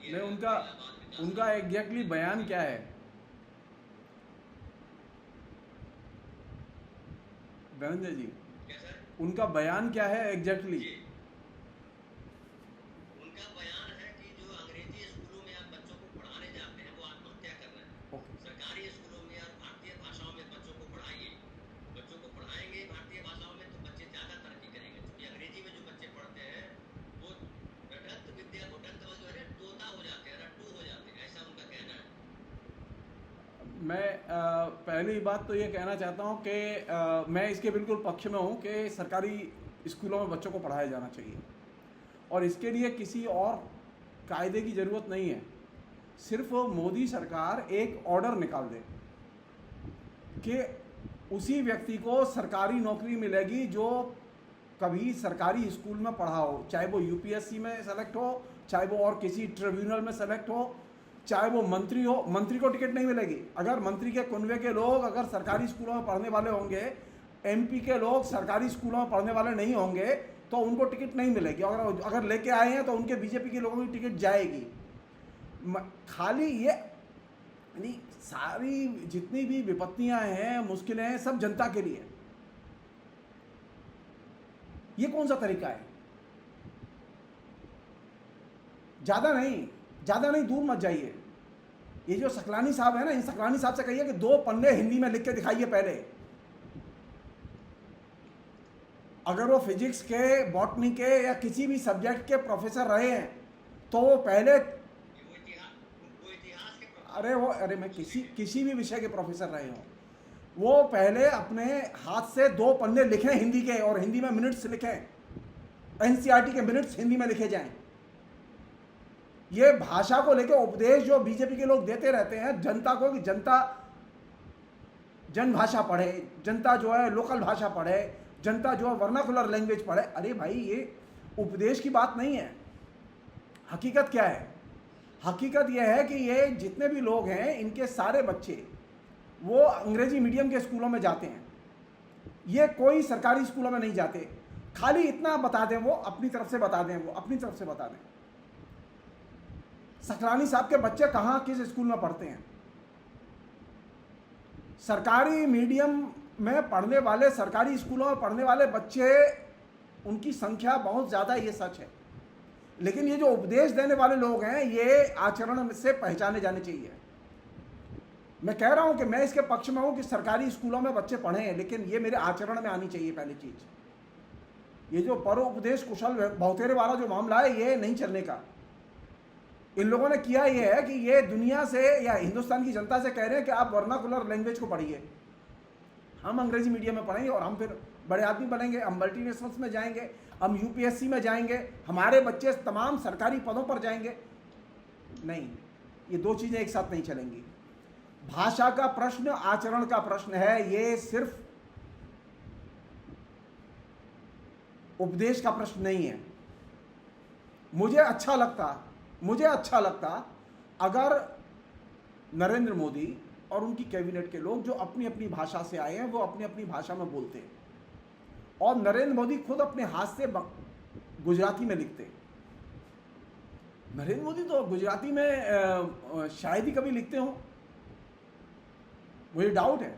नहीं, उनका उनका एग्जैक्टली बयान क्या है धनंजय जी? क्या सर? उनका बयान क्या है एग्जैक्टली? जी, उनका बयान है कि जो अंग्रेजी स्कूलों में आप बच्चों को पढ़ाने जाते हैं वो आत्महत्या कर रहे हैं। ओके। सरकारी स्कूलों में और भारतीय भाषाओं में बच्चों को पढ़ाइए। बच्चों को पढ़ाएंगे भारतीय भाषाओं में तो बच्चे ज़्यादा तरक्की करेंगे, क्योंकि अंग्रेजी में जो बच्चे पढ़ते हैं वो रटंत विद्या घुटंत जो है ना, तोता हो जाते हैं, रट्टू हो जाते हैं, ऐसा उनका कहना है। मैं पहली बात तो ये कहना चाहता हूँ कि मैं इसके बिल्कुल पक्ष में हूँ कि सरकारी स्कूलों में बच्चों को पढ़ाया जाना चाहिए, और इसके लिए किसी और कायदे की ज़रूरत नहीं है। सिर्फ मोदी सरकार एक ऑर्डर निकाल दे कि उसी व्यक्ति को सरकारी नौकरी मिलेगी जो कभी सरकारी स्कूल में पढ़ा हो, चाहे वो यूपीएससी में सेलेक्ट हो, चाहे वो और किसी ट्रिब्यूनल में सेलेक्ट हो, चाहे वो मंत्री हो। मंत्री को टिकट नहीं मिलेगी। अगर मंत्री के कुनबे के लोग अगर सरकारी स्कूलों में पढ़ने वाले होंगे, एमपी के लोग सरकारी स्कूलों में पढ़ने वाले नहीं होंगे, तो उनको टिकट नहीं मिलेगी। अगर अगर लेके आए हैं तो उनके बीजेपी के लोगों की टिकट जाएगी। खाली ये यानी सारी जितनी भी विपत्तियां हैं, मुश्किलें हैं, सब जनता के लिए। ये कौन सा तरीका है? ज्यादा नहीं, दूर मत जाइए। ये जो सकलानी साहब है ना, इन सकलानी साहब से कहिए कि 2 पन्ने हिंदी में लिख के दिखाइए पहले। अगर वो फिजिक्स के, बॉटनी के या किसी भी सब्जेक्ट के प्रोफेसर रहे हैं तो वो पहले, वो इतिहास के प्रोफेसर अरे मैं किसी भी विषय के प्रोफेसर रहे हों, वो पहले अपने हाथ से 2 पन्ने लिखें हिंदी के, और हिंदी में मिनट्स लिखें। एनसीईआरटी के मिनट्स हिंदी में लिखे जाएं। ये भाषा को लेकर उपदेश जो बीजेपी के लोग देते रहते हैं जनता को कि जनता जन भाषा पढ़े, जनता जो है लोकल भाषा पढ़े, जनता जो है वर्नाकुलर लैंग्वेज पढ़े। अरे भाई, ये उपदेश की बात नहीं है। हकीकत क्या है? हकीकत यह है कि ये जितने भी लोग हैं, इनके सारे बच्चे वो अंग्रेजी मीडियम के स्कूलों में जाते हैं। ये कोई सरकारी स्कूलों में नहीं जाते। खाली इतना बता दें, वो अपनी तरफ से बता दें, सकलानी साहब के बच्चे कहाँ किस स्कूल में पढ़ते हैं। सरकारी मीडियम में पढ़ने वाले, सरकारी स्कूलों में पढ़ने वाले बच्चे, उनकी संख्या बहुत ज़्यादा, ये सच है। लेकिन ये जो उपदेश देने वाले लोग हैं, ये आचरण से पहचाने जाने चाहिए। मैं कह रहा हूं कि मैं इसके पक्ष में हूं कि सरकारी स्कूलों में बच्चे पढ़ें, लेकिन ये मेरे आचरण में आनी चाहिए पहली चीज। ये जो परोपदेश कुशल बहुतेरे वाला जो मामला है, ये नहीं चलने का। इन लोगों ने किया ये है कि ये दुनिया से या हिंदुस्तान की जनता से कह रहे हैं कि आप वर्नाकुलर लैंग्वेज को पढ़िए, हम अंग्रेजी मीडियम में पढ़ेंगे और हम फिर बड़े आदमी बनेंगे, हम मल्टीनेशनल्स में जाएंगे, हम यूपीएससी में जाएंगे, हमारे बच्चे तमाम सरकारी पदों पर जाएंगे। नहीं, ये 2 चीजें एक साथ नहीं चलेंगी। भाषा का प्रश्न आचरण का प्रश्न है, ये सिर्फ उपदेश का प्रश्न नहीं है। मुझे अच्छा लगता अगर नरेंद्र मोदी और उनकी कैबिनेट के लोग जो अपनी अपनी भाषा से आए हैं, वो अपनी अपनी भाषा में बोलते हैं, और नरेंद्र मोदी खुद अपने हाथ से गुजराती में लिखते। नरेंद्र मोदी तो गुजराती में शायद ही कभी लिखते हो, मुझे डाउट है।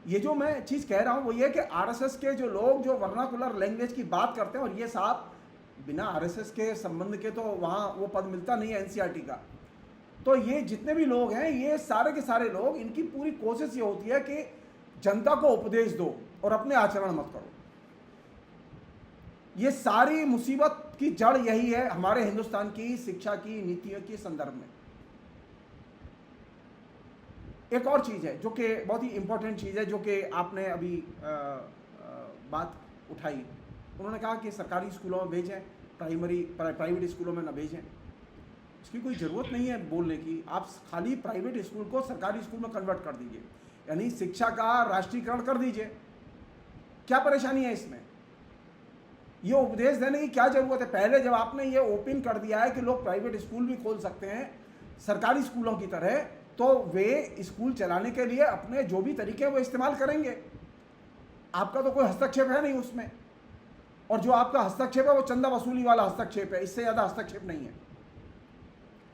ये जो मैं चीज़ कह रहा हूँ वो ये कि आरएसएस के जो लोग जो वर्नाकुलर लैंग्वेज की बात करते हैं, और ये साहब बिना आरएसएस के संबंध के तो वहाँ वो पद मिलता नहीं है एनसीईआरटी का। तो ये जितने भी लोग हैं, ये सारे के सारे लोग, इनकी पूरी कोशिश ये होती है कि जनता को उपदेश दो और अपने आचरण मत करो। ये सारी मुसीबत की जड़ यही है हमारे हिंदुस्तान की शिक्षा की नीतियों के संदर्भ में। एक और चीज़ है जो कि बहुत ही इंपॉर्टेंट चीज़ है, जो कि आपने अभी बात उठाई। उन्होंने कहा कि सरकारी स्कूलों में भेजें, प्राइवेट स्कूलों में ना भेजें। इसकी कोई ज़रूरत नहीं है बोलने की। आप खाली प्राइवेट स्कूल को सरकारी स्कूल में कन्वर्ट कर दीजिए, यानी शिक्षा का राष्ट्रीयकरण कर दीजिए। क्या परेशानी है इसमें? ये उपदेश देने की क्या ज़रूरत है? पहले जब आपने ये ओपन कर दिया है कि लोग प्राइवेट स्कूल भी खोल सकते हैं सरकारी स्कूलों की तरह, तो वे स्कूल चलाने के लिए अपने जो भी तरीके हैं वो इस्तेमाल करेंगे। आपका तो कोई हस्तक्षेप है नहीं उसमें, और जो आपका हस्तक्षेप है वो चंदा वसूली वाला हस्तक्षेप है, इससे ज़्यादा हस्तक्षेप नहीं है।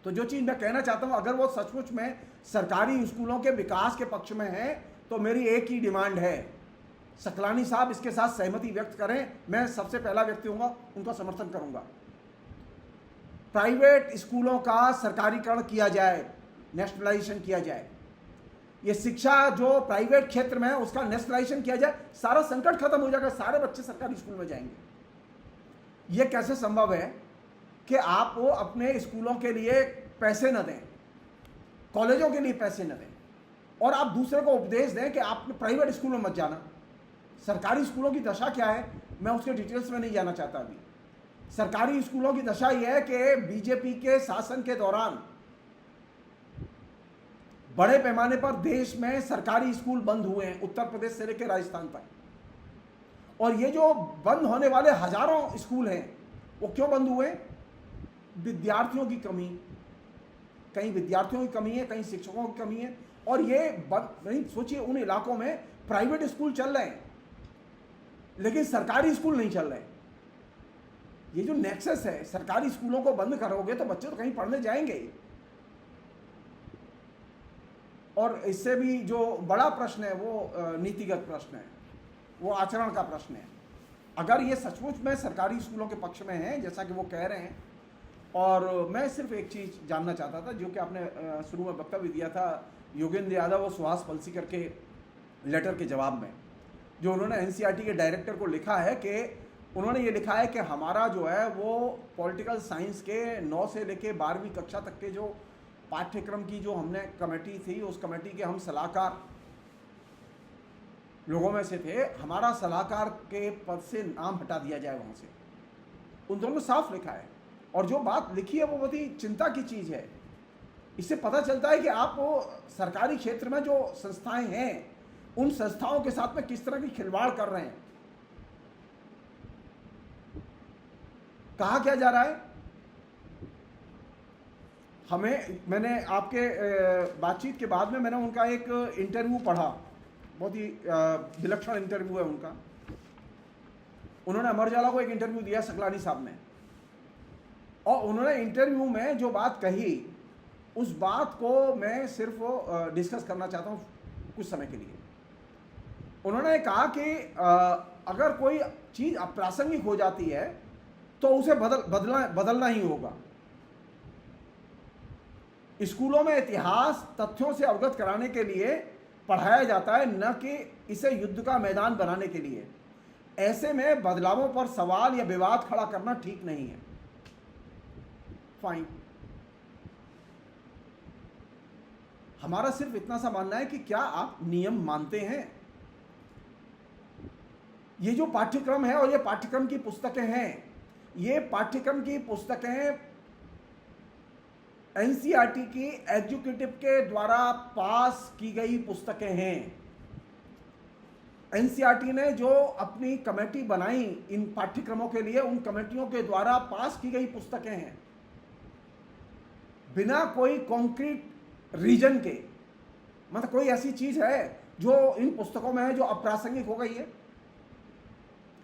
तो जो चीज़ मैं कहना चाहता हूँ, अगर वो सचमुच में सरकारी स्कूलों के विकास के पक्ष में है तो मेरी एक ही डिमांड है, सकलानी साहब इसके साथ सहमति व्यक्त करें, मैं सबसे पहला व्यक्ति हूँगा, उनका समर्थन करूँगा। प्राइवेट स्कूलों का सरकारीकरण किया जाए, नेशनलाइजेशन किया जाए। ये शिक्षा जो प्राइवेट क्षेत्र में है उसका नेशनलाइजेशन किया जाए, सारा संकट खत्म हो जाएगा, सारे बच्चे सरकारी स्कूल में जाएंगे। ये कैसे संभव है कि आप वो अपने स्कूलों के लिए पैसे न दें, कॉलेजों के लिए पैसे न दें, और आप दूसरे को उपदेश दें कि आप प्राइवेट स्कूल में मत जाना। सरकारी स्कूलों की दशा क्या है, मैं उसके डिटेल्स में नहीं जाना चाहता अभी। सरकारी स्कूलों की दशा यह है कि बीजेपी के शासन के दौरान बड़े पैमाने पर देश में सरकारी स्कूल बंद हुए हैं, उत्तर प्रदेश से लेकर राजस्थान तक। और ये जो बंद होने वाले हजारों स्कूल हैं, वो क्यों बंद हुए? विद्यार्थियों की कमी, कहीं विद्यार्थियों की कमी है, कहीं शिक्षकों की कमी है। और ये नहीं सोचिए, उन इलाकों में प्राइवेट स्कूल चल रहे हैं लेकिन सरकारी स्कूल नहीं चल रहे। ये जो नेक्सस है, सरकारी स्कूलों को बंद करोगे तो बच्चे तो कहीं पढ़ने जाएंगे। और इससे भी जो बड़ा प्रश्न है वो नीतिगत प्रश्न है, वो आचरण का प्रश्न है। अगर ये सचमुच में सरकारी स्कूलों के पक्ष में है जैसा कि वो कह रहे हैं, और मैं सिर्फ एक चीज़ जानना चाहता था जो कि आपने शुरू में वक्तव्य दिया था योगेंद्र यादव और सुहास पलसीकर के लेटर के जवाब में, जो उन्होंने एनसीईआरटी के डायरेक्टर को लिखा है कि उन्होंने ये लिखा है कि हमारा जो है वो पॉलिटिकल साइंस के 9 से लेके 12वीं कक्षा तक के जो पाठ्यक्रम की जो हमने कमेटी थी, उस कमेटी के हम सलाहकार लोगों में से थे। हमारा सलाहकार के पद से नाम हटा दिया जाए वहाँ से। उन दोनों ने साफ लिखा है, और जो बात लिखी है वो बहुत ही चिंता की चीज़ है। इससे पता चलता है कि आप वो सरकारी क्षेत्र में जो संस्थाएं हैं, उन संस्थाओं के साथ में किस तरह की खिलवाड़ कर रहे हैं। कहा क्या जा रहा है? मैंने आपके बातचीत के बाद में मैंने उनका एक इंटरव्यू पढ़ा, बहुत ही विलक्षण इंटरव्यू है उनका। उन्होंने अमर उजाला को एक इंटरव्यू दिया सकलानी साहब ने, और उन्होंने इंटरव्यू में जो बात कही उस बात को मैं सिर्फ डिस्कस करना चाहता हूँ कुछ समय के लिए। उन्होंने कहा कि अगर कोई चीज़ अप्रासंगिक हो जाती है तो उसे बदलना ही होगा। स्कूलों में इतिहास तथ्यों से अवगत कराने के लिए पढ़ाया जाता है, न कि इसे युद्ध का मैदान बनाने के लिए। ऐसे में बदलावों पर सवाल या विवाद खड़ा करना ठीक नहीं है। फाइन, हमारा सिर्फ इतना सा मानना है कि क्या आप नियम मानते हैं? ये जो पाठ्यक्रम है और ये पाठ्यक्रम की पुस्तकें हैं, ये पाठ्यक्रम की पुस्तकें एनसीईआरटी की एग्जीक्यूटिव के द्वारा पास की गई पुस्तकें हैं। एनसीईआरटी ने जो अपनी कमेटी बनाई इन पाठ्यक्रमों के लिए, उन कमेटियों के द्वारा पास की गई पुस्तकें हैं, बिना कोई कॉन्क्रीट रीजन के। मतलब कोई ऐसी चीज है जो इन पुस्तकों में है जो अप्रासंगिक हो गई है?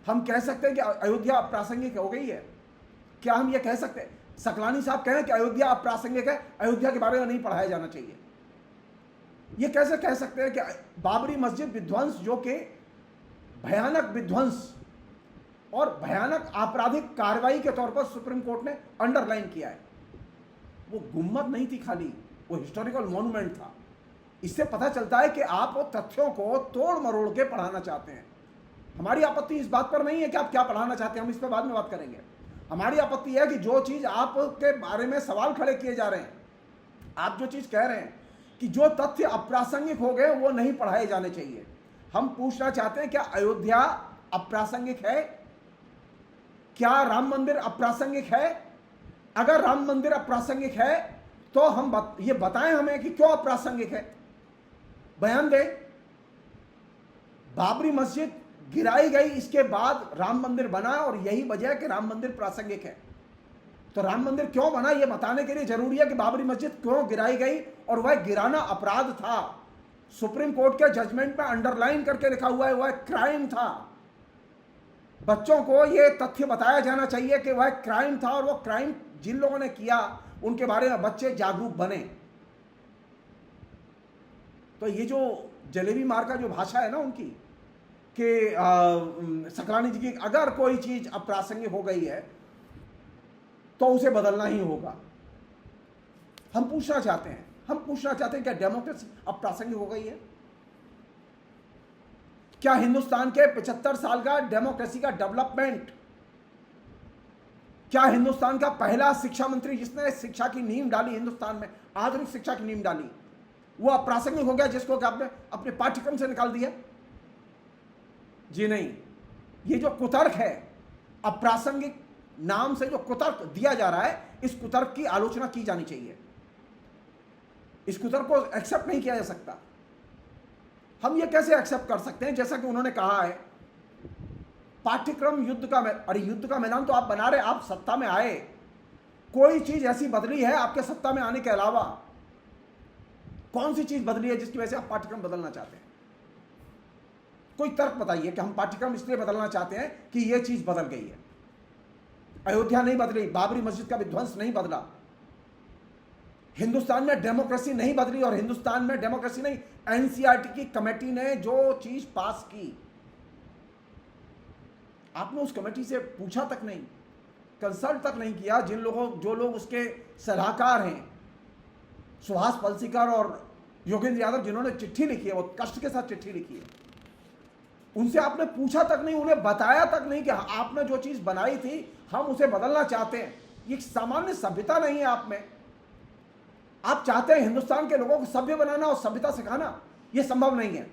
हम कह सकते हैं कि अयोध्या अप्रासंगिक हो गई है? क्या हम ये कह सकते हैं? सकलानी साहब कहें कि अयोध्या अप्रासंगिक है, अयोध्या के बारे में नहीं पढ़ाया जाना चाहिए? ये कैसे कह सकते हैं कि बाबरी मस्जिद विध्वंस, जो कि भयानक विध्वंस और भयानक आपराधिक कार्रवाई के तौर पर सुप्रीम कोर्ट ने अंडरलाइन किया है, वो गुम्मत नहीं थी खाली, वो हिस्टोरिकल मॉन्यूमेंट था। इससे पता चलता है कि आप वो तथ्यों को तोड़ मरोड़ के पढ़ाना चाहते हैं। हमारी आपत्ति इस बात पर नहीं है कि आप क्या पढ़ाना चाहते हैं, हम इस पर बाद में बात करेंगे। हमारी आपत्ति है कि जो चीज़ आपके बारे में सवाल खड़े किए जा रहे हैं, आप जो चीज़ कह रहे हैं कि जो तथ्य अप्रासंगिक हो गए वो नहीं पढ़ाए जाने चाहिए। हम पूछना चाहते हैं, क्या अयोध्या अप्रासंगिक है? क्या राम मंदिर अप्रासंगिक है? अगर राम मंदिर अप्रासंगिक है तो हम ये बताएं हमें कि क्यों अप्रासंगिक है, बयान दें। बाबरी मस्जिद गिराई गई, इसके बाद राम मंदिर बना, और यही वजह है कि राम मंदिर प्रासंगिक है। तो राम मंदिर क्यों बना ये बताने के लिए जरूरी है कि बाबरी मस्जिद क्यों गिराई गई, और वह गिराना अपराध था। सुप्रीम कोर्ट के जजमेंट में अंडरलाइन करके लिखा हुआ है, वह क्राइम था। बच्चों को ये तथ्य बताया जाना चाहिए कि वह क्राइम था और वो क्राइम जिन लोगों ने किया उनके बारे में बच्चे जागरूक बने। तो ये जो जलेबी मार का जो भाषा है ना उनकी कि सकलानी जी की अगर कोई चीज अप्रासंगिक हो गई है तो उसे बदलना ही होगा। हम पूछना चाहते हैं क्या डेमोक्रेसी अप्रासंगिक हो गई है? क्या हिंदुस्तान के 75 साल का डेमोक्रेसी का डेवलपमेंट, क्या हिंदुस्तान का पहला शिक्षा मंत्री जिसने शिक्षा की नींव डाली, हिंदुस्तान में आधुनिक शिक्षा की नींव डाली, वो अप्रासंगिक हो गया जिसको आपने अपने पाठ्यक्रम से निकाल दिया? जी नहीं। ये जो कुतर्क है, अप्रासंगिक नाम से जो कुतर्क दिया जा रहा है, इस कुतर्क की आलोचना की जानी चाहिए। इस कुतर्क को एक्सेप्ट नहीं किया जा सकता। हम ये कैसे एक्सेप्ट कर सकते हैं? जैसा कि उन्होंने कहा है पाठ्यक्रम युद्ध का, अरे युद्ध का मैदान तो आप बना रहे, आप सत्ता में आए, कोई चीज ऐसी बदली है आपके सत्ता में आने के अलावा? कौन सी चीज बदली है जिसकी वजह से आप पाठ्यक्रम बदलना चाहते हैं? कोई तर्क बताइए कि हम पाठ्यक्रम इसलिए बदलना चाहते हैं कि यह चीज बदल गई है। अयोध्या नहीं बदली, बाबरी मस्जिद का विध्वंस नहीं बदला, हिंदुस्तान में डेमोक्रेसी नहीं बदली, और हिंदुस्तान में डेमोक्रेसी नहीं, एनसीईआरटी की कमेटी ने जो चीज पास की, आपने उस कमेटी से पूछा तक नहीं, कंसल्ट तक नहीं किया। जो लोग उसके सलाहकार हैं, सुहास पलसीकर और योगेंद्र यादव, जिन्होंने चिट्ठी लिखी है, वो कष्ट के साथ चिट्ठी लिखी है, उनसे आपने पूछा तक नहीं, उन्हें बताया तक नहीं कि आपने जो चीज बनाई थी हम उसे बदलना चाहते हैं। ये सामान्य सभ्यता नहीं है आप में। आप चाहते हैं हिंदुस्तान के लोगों को सभ्य बनाना और सभ्यता सिखाना, यह संभव नहीं है।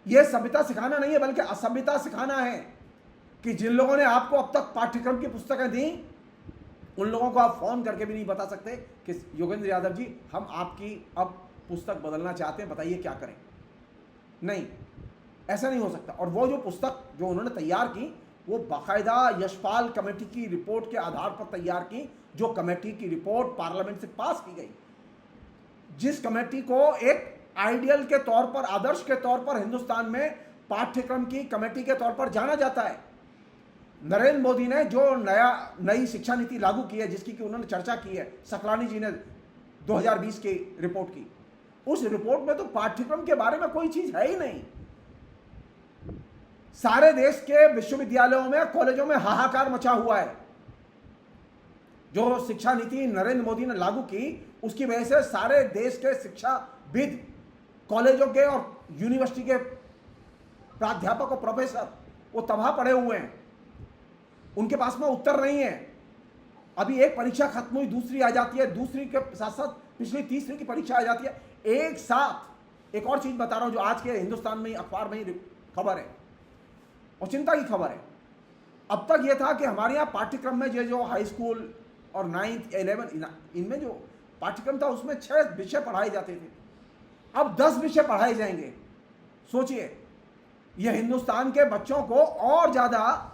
यह सभ्यता सिखाना नहीं है, बल्कि असभ्यता सिखाना है कि जिन लोगों ने आपको अब तक पाठ्यक्रम की पुस्तकें दी, उन लोगों को आप फोन करके भी नहीं बता सकते कि योगेंद्र यादव जी हम आपकी अब पुस्तक बदलना चाहते हैं, बताइए क्या करें। नहीं, ऐसा नहीं हो सकता। और वो जो पुस्तक जो उन्होंने तैयार की, वो बाकायदा यशपाल कमेटी की रिपोर्ट के आधार पर तैयार की, जो कमेटी की रिपोर्ट पार्लियामेंट से पास की गई, जिस कमेटी को एक आइडियल के तौर पर, आदर्श के तौर पर हिंदुस्तान में पाठ्यक्रम की कमेटी के तौर पर जाना जाता है। नरेंद्र मोदी ने जो नई शिक्षा नीति लागू की है, जिसकी कि उन्होंने चर्चा की है, सकलानी जी ने 2020 की रिपोर्ट की, उस रिपोर्ट में तो पाठ्यक्रम के बारे में कोई चीज है ही नहीं। सारे देश के विश्वविद्यालयों में, कॉलेजों में हाहाकार मचा हुआ है। जो शिक्षा नीति नरेंद्र मोदी ने लागू की, उसकी वजह से सारे देश के शिक्षाविद, कॉलेजों के और यूनिवर्सिटी के प्राध्यापक और प्रोफेसर, वो तबाह पड़े हुए हैं। उनके पास में उत्तर नहीं है। अभी एक परीक्षा खत्म हुई, दूसरी आ जाती है, दूसरी के साथ साथ पिछली तीसरी की परीक्षा आ जाती है एक साथ। एक और चीज बता रहा हूं जो आज के हिंदुस्तान में अखबार में ही खबर है और चिंता की खबर है। अब तक यह था कि हमारे यहाँ पाठ्यक्रम में जो हाई स्कूल और 9th 11 इनमें जो पाठ्यक्रम था उसमें 6 विषय पढ़ाए जाते थे, अब 10 विषय पढ़ाए जाएंगे। सोचिए, यह हिंदुस्तान के बच्चों को और ज्यादा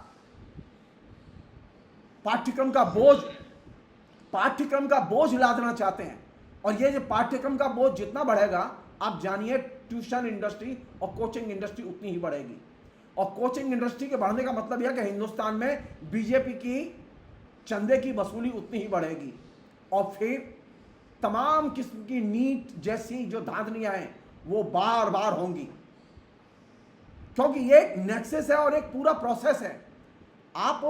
पाठ्यक्रम का बोझ लादना चाहते हैं। और ये जो पाठ्यक्रम का बोझ जितना बढ़ेगा, आप जानिए ट्यूशन इंडस्ट्री और कोचिंग इंडस्ट्री उतनी ही बढ़ेगी। और कोचिंग इंडस्ट्री के बढ़ने का मतलब यह कि हिंदुस्तान में बीजेपी की चंदे की वसूली उतनी ही बढ़ेगी। और फिर तमाम किस्म की नीट जैसी जो धांधलियां हैं वो बार बार होंगी, क्योंकि ये एक नेक्सस है और एक पूरा प्रोसेस है। आप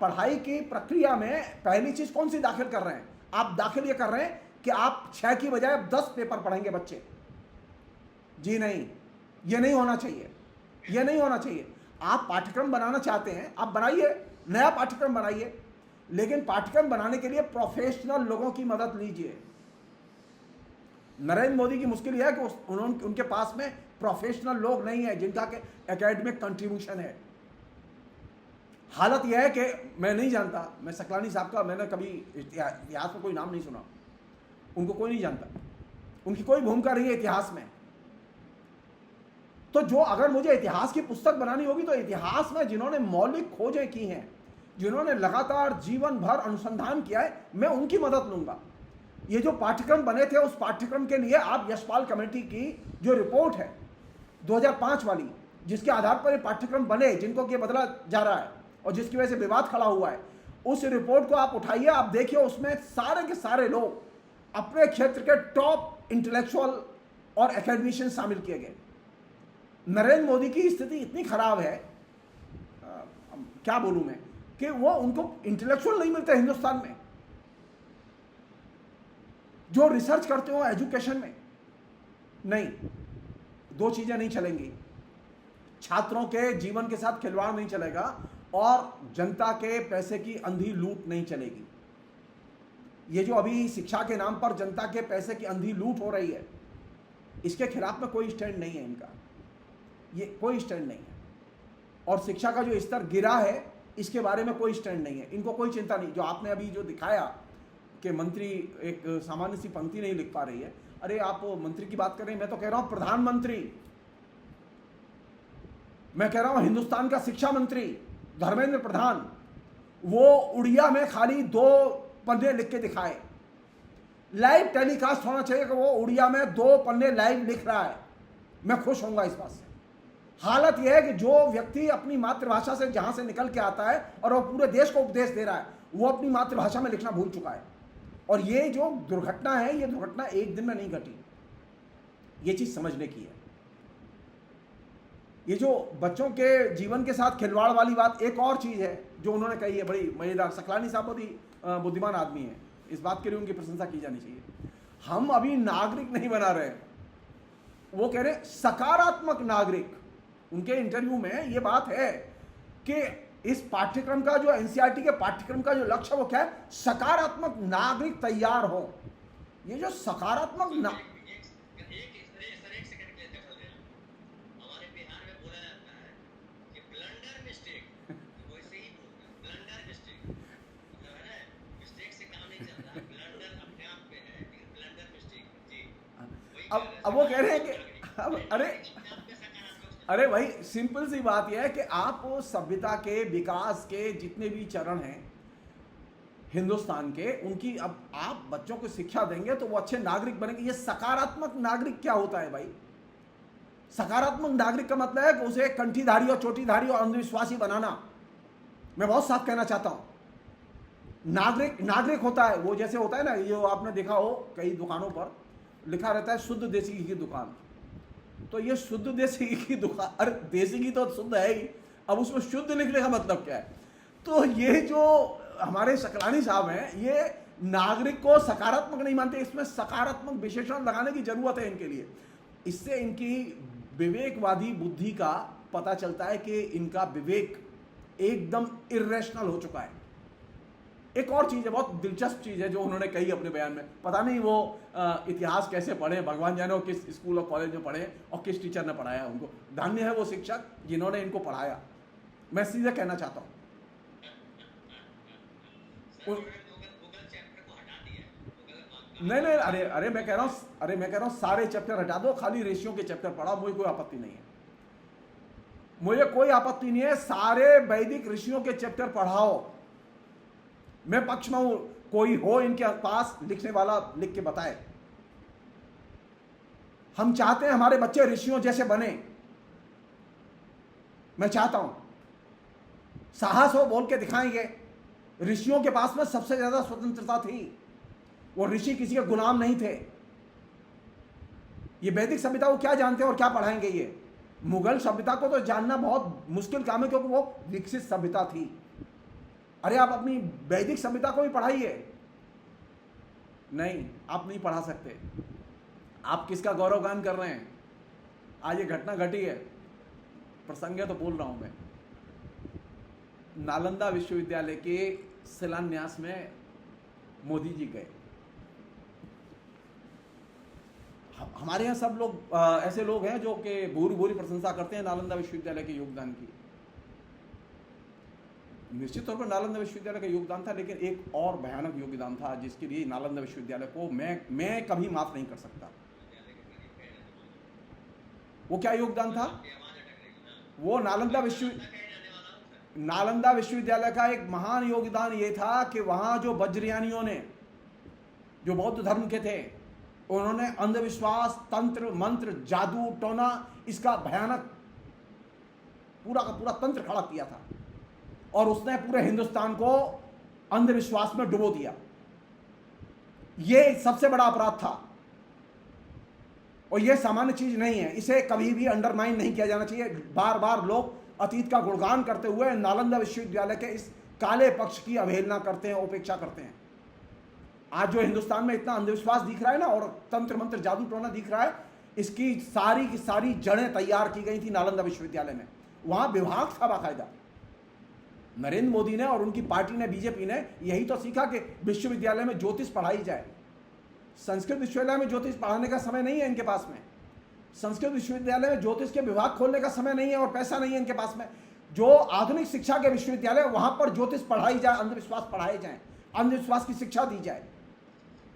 पढ़ाई की प्रक्रिया में पहली चीज कौन सी दाखिल कर रहे हैं? आप दाखिल ये कर रहे हैं कि आप 6 की बजाय 10 पेपर पढ़ेंगे बच्चे। जी नहीं, ये नहीं होना चाहिए, ये नहीं होना चाहिए। आप पाठ्यक्रम बनाना चाहते हैं, आप बनाइए, नया पाठ्यक्रम बनाइए, लेकिन पाठ्यक्रम बनाने के लिए प्रोफेशनल लोगों की मदद लीजिए। नरेंद्र मोदी की मुश्किल यह है कि उनके पास में प्रोफेशनल लोग नहीं है जिनका के एकेडमिक कंट्रीब्यूशन है। हालत यह है कि मैं नहीं जानता, मैं सकलानी साहब का मैंने कभी इतिहास में कोई नाम नहीं सुना, उनको कोई नहीं जानता, उनकी कोई भूमिका नहीं है इतिहास में। तो जो अगर मुझे इतिहास की पुस्तक बनानी होगी तो इतिहास में जिन्होंने मौलिक खोजें की हैं, जिन्होंने लगातार जीवन भर अनुसंधान किया है, मैं उनकी मदद लूंगा। ये जो पाठ्यक्रम बने थे, उस पाठ्यक्रम के लिए आप यशपाल कमेटी की जो रिपोर्ट है 2005 वाली, जिसके आधार पर ये पाठ्यक्रम बने, जिनको ये बदला जा रहा है, और जिसकी वजह से विवाद खड़ा हुआ है, उस रिपोर्ट को आप उठाइए, आप देखिए उसमें सारे के सारे लोग अपने क्षेत्र के टॉप इंटेलेक्चुअल और एकेडमिशियन शामिल किए गए। नरेंद्र मोदी की स्थिति इतनी खराब है, क्या बोलूं मैं, कि वो उनको इंटेलेक्चुअल नहीं मिलते हिंदुस्तान में जो रिसर्च करते हो एजुकेशन में। नहीं, दो चीजें नहीं चलेंगी, छात्रों के जीवन के साथ खिलवाड़ नहीं चलेगा और जनता के पैसे की अंधी लूट नहीं चलेगी। ये जो अभी शिक्षा के नाम पर जनता के पैसे की अंधी लूट हो रही है, इसके खिलाफ में कोई स्टैंड नहीं है इनका, ये कोई स्टैंड नहीं है। और शिक्षा का जो स्तर गिरा है इसके बारे में कोई स्टैंड नहीं है, इनको कोई चिंता नहीं। जो आपने अभी जो दिखाया कि मंत्री एक सामान्य सी पंक्ति नहीं लिख पा रही है, अरे आप मंत्री की बात कर रहे हैं, मैं तो कह रहा हूं प्रधानमंत्री, मैं कह रहा हूं हिंदुस्तान का शिक्षा मंत्री धर्मेंद्र प्रधान, वो उड़िया में खाली 2 पन्ने लिख के दिखाए। लाइव टेलीकास्ट होना चाहिए कि वो उड़िया में 2 पन्ने लाइव लिख रहा है, मैं खुश होऊंगा इस बात से। हालत यह है कि जो व्यक्ति अपनी मातृभाषा से जहां से निकल के आता है और वो पूरे देश को उपदेश दे रहा है, वो अपनी मातृभाषा में लिखना भूल चुका है। और ये जो दुर्घटना है, ये दुर्घटना एक दिन में नहीं घटी, ये चीज समझने की है। ये जो बच्चों के जीवन के साथ खिलवाड़ वाली बात, एक और चीज है जो उन्होंने कही है, बड़ी मजेदार। सकलानी साहब बहुत ही बुद्धिमान आदमी है, इस बात के लिए उनकी प्रशंसा की जानी चाहिए। हम अभी नागरिक नहीं बना रहे, वो कह रहे सकारात्मक नागरिक। उनके इंटरव्यू में ये बात है कि इस पाठ्यक्रम का जो एनसीईआरटी के पाठ्यक्रम का जो लक्ष्य वो क्या है, सकारात्मक नागरिक तैयार हो। ये जो सकारात्मक एक सेकंड के लिए दखल देना। हमारे बिहार में बोला जाता है कि ब्लंडर मिस्टेक, वैसे ही ब्लंडर मिस्टेक जो है ना, मिस्टेक से काम नहीं चलता, ब्लंडर अपने आप में है, लेकिन ब्लंडर मिस्टेक जी। अब वो कह रहे हैं कि अरे भाई सिंपल सी बात यह है कि आप सभ्यता के विकास के जितने भी चरण हैं हिंदुस्तान के, उनकी अब आप बच्चों को शिक्षा देंगे तो वो अच्छे नागरिक बनेंगे। ये सकारात्मक नागरिक क्या होता है भाई? सकारात्मक नागरिक का मतलब है कि उसे कंठीधारी और चोटीधारी और अंधविश्वासी बनाना। मैं बहुत साफ कहना चाहता हूं, नागरिक होता है वो, जैसे होता है ना, ये आपने देखा हो कई दुकानों पर लिखा रहता है शुद्ध देसी घी की दुकान। तो ये शुद्ध देसी घी की दुकान, अरे देसी घी तो शुद्ध है ही, अब उसमें शुद्ध लिखने का मतलब क्या है? तो ये जो हमारे सकलानी साहब हैं, ये नागरिक को सकारात्मक नहीं मानते, इसमें सकारात्मक विशेषण लगाने की जरूरत है इनके लिए। इससे इनकी विवेकवादी बुद्धि का पता चलता है कि इनका विवेक एकदम इर्रेशनल हो चुका है। एक और चीज है, बहुत दिलचस्प चीज है जो उन्होंने कही अपने बयान में, पता नहीं वो इतिहास कैसे पढ़े, भगवान जाने वो किस स्कूल और कॉलेज में पढ़े और किस टीचर ने पढ़ाया उनको। धन्य है वो शिक्षक जिन्होंने इनको पढ़ाया, मैं सीधे कहना चाहता हूं। नहीं, अरे मैं कह रहा हूं सारे चैप्टर हटा दो, खाली रेशियो के चैप्टर पढ़ाओ, मुझे कोई आपत्ति नहीं है, मुझे कोई आपत्ति नहीं है, सारे वैदिक ऋषियों के चैप्टर पढ़ाओ, मैं पक्ष में हूं। कोई हो इनके पास लिखने वाला, लिख के बताए। हम चाहते हैं हमारे बच्चे ऋषियों जैसे बने, मैं चाहता हूं साहस हो, बोल के दिखाएंगे। ऋषियों के पास में सबसे ज्यादा स्वतंत्रता थी, वो ऋषि किसी के गुलाम नहीं थे। ये वैदिक सभ्यता को क्या जानते हैं और क्या पढ़ाएंगे? ये मुगल सभ्यता को तो जानना बहुत मुश्किल काम है, क्योंकि वो विकसित सभ्यता थी। अरे आप अपनी वैदिक सभ्यता को भी पढ़ाइए। नहीं, आप नहीं पढ़ा सकते। आप किसका गौरवगान कर रहे हैं? आज ये घटना घटी है, प्रसंग है तो बोल रहा हूं मैं। नालंदा विश्वविद्यालय के शिलान्यास में मोदी जी गए। हमारे यहाँ सब लोग ऐसे लोग हैं जो कि भूरी प्रशंसा करते हैं नालंदा विश्वविद्यालय के योगदान की। निश्चित तौर पर नालंदा विश्वविद्यालय का योगदान था, लेकिन एक और भयानक योगदान था जिसके लिए नालंदा विश्वविद्यालय को मैं कभी माफ नहीं कर सकता। वो क्या योगदान था? वो नालंदा विश्वविद्यालय का एक महान योगदान ये था कि वहां जो वज्रयानियों ने, जो बौद्ध धर्म के थे, उन्होंने अंधविश्वास, तंत्र मंत्र, जादू टोना, इसका भयानक पूरा का पूरा तंत्र खड़ा किया था। और उसने पूरे हिंदुस्तान को अंधविश्वास में डुबो दिया। यह सबसे बड़ा अपराध था और यह सामान्य चीज नहीं है, इसे कभी भी अंडरमाइन नहीं किया जाना चाहिए। बार बार लोग अतीत का गुणगान करते हुए नालंदा विश्वविद्यालय के इस काले पक्ष की अवहेलना करते हैं, उपेक्षा करते हैं। आज जो हिंदुस्तान में इतना अंधविश्वास दिख रहा है ना, और तंत्र मंत्र जादू टोना दिख रहा है, इसकी सारी की सारी जड़ें तैयार की गई थी नालंदा विश्वविद्यालय में। वहां विभाग था बाकायदा। नरेंद्र मोदी ने और उनकी पार्टी ने, बीजेपी ने यही तो सीखा कि विश्वविद्यालय में ज्योतिष पढ़ाई जाए। संस्कृत विश्वविद्यालय में ज्योतिष पढ़ाने का समय नहीं है इनके पास में। संस्कृत विश्वविद्यालय में ज्योतिष के विभाग खोलने का समय नहीं है और पैसा नहीं है इनके पास में। जो आधुनिक शिक्षा के विश्वविद्यालय, वहां पर ज्योतिष पढ़ाई जाए, अंधविश्वास पढ़ाए जाए, अंधविश्वास की शिक्षा दी जाए।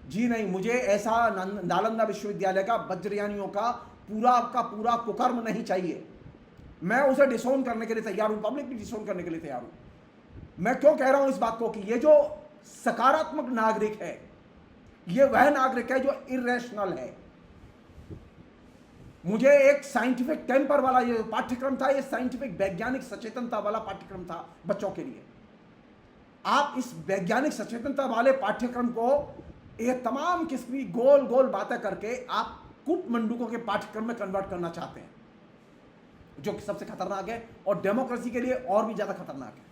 जी नहीं, मुझे ऐसा नालंदा विश्वविद्यालय का, वज्रयानियों का पूरा कुकर्म नहीं चाहिए। मैं उसे डिसोन करने के लिए तैयार हूं, पब्लिक भी डिसोन करने के लिए तैयार हूं। मैं क्यों कह रहा हूं इस बात को कि ये जो सकारात्मक नागरिक है, ये वह नागरिक है जो इरेशनल है। मुझे एक साइंटिफिक टेम्पर वाला ये पाठ्यक्रम था, ये साइंटिफिक वैज्ञानिक सचेतनता वाला पाठ्यक्रम था बच्चों के लिए। आप इस वैज्ञानिक सचेतनता वाले पाठ्यक्रम को ये तमाम किस्म की गोल गोल बातें करके आप कूटमंडूकों के पाठ्यक्रम में कन्वर्ट करना चाहते हैं, जो कि सबसे खतरनाक है और डेमोक्रेसी के लिए और भी ज्यादा खतरनाक है।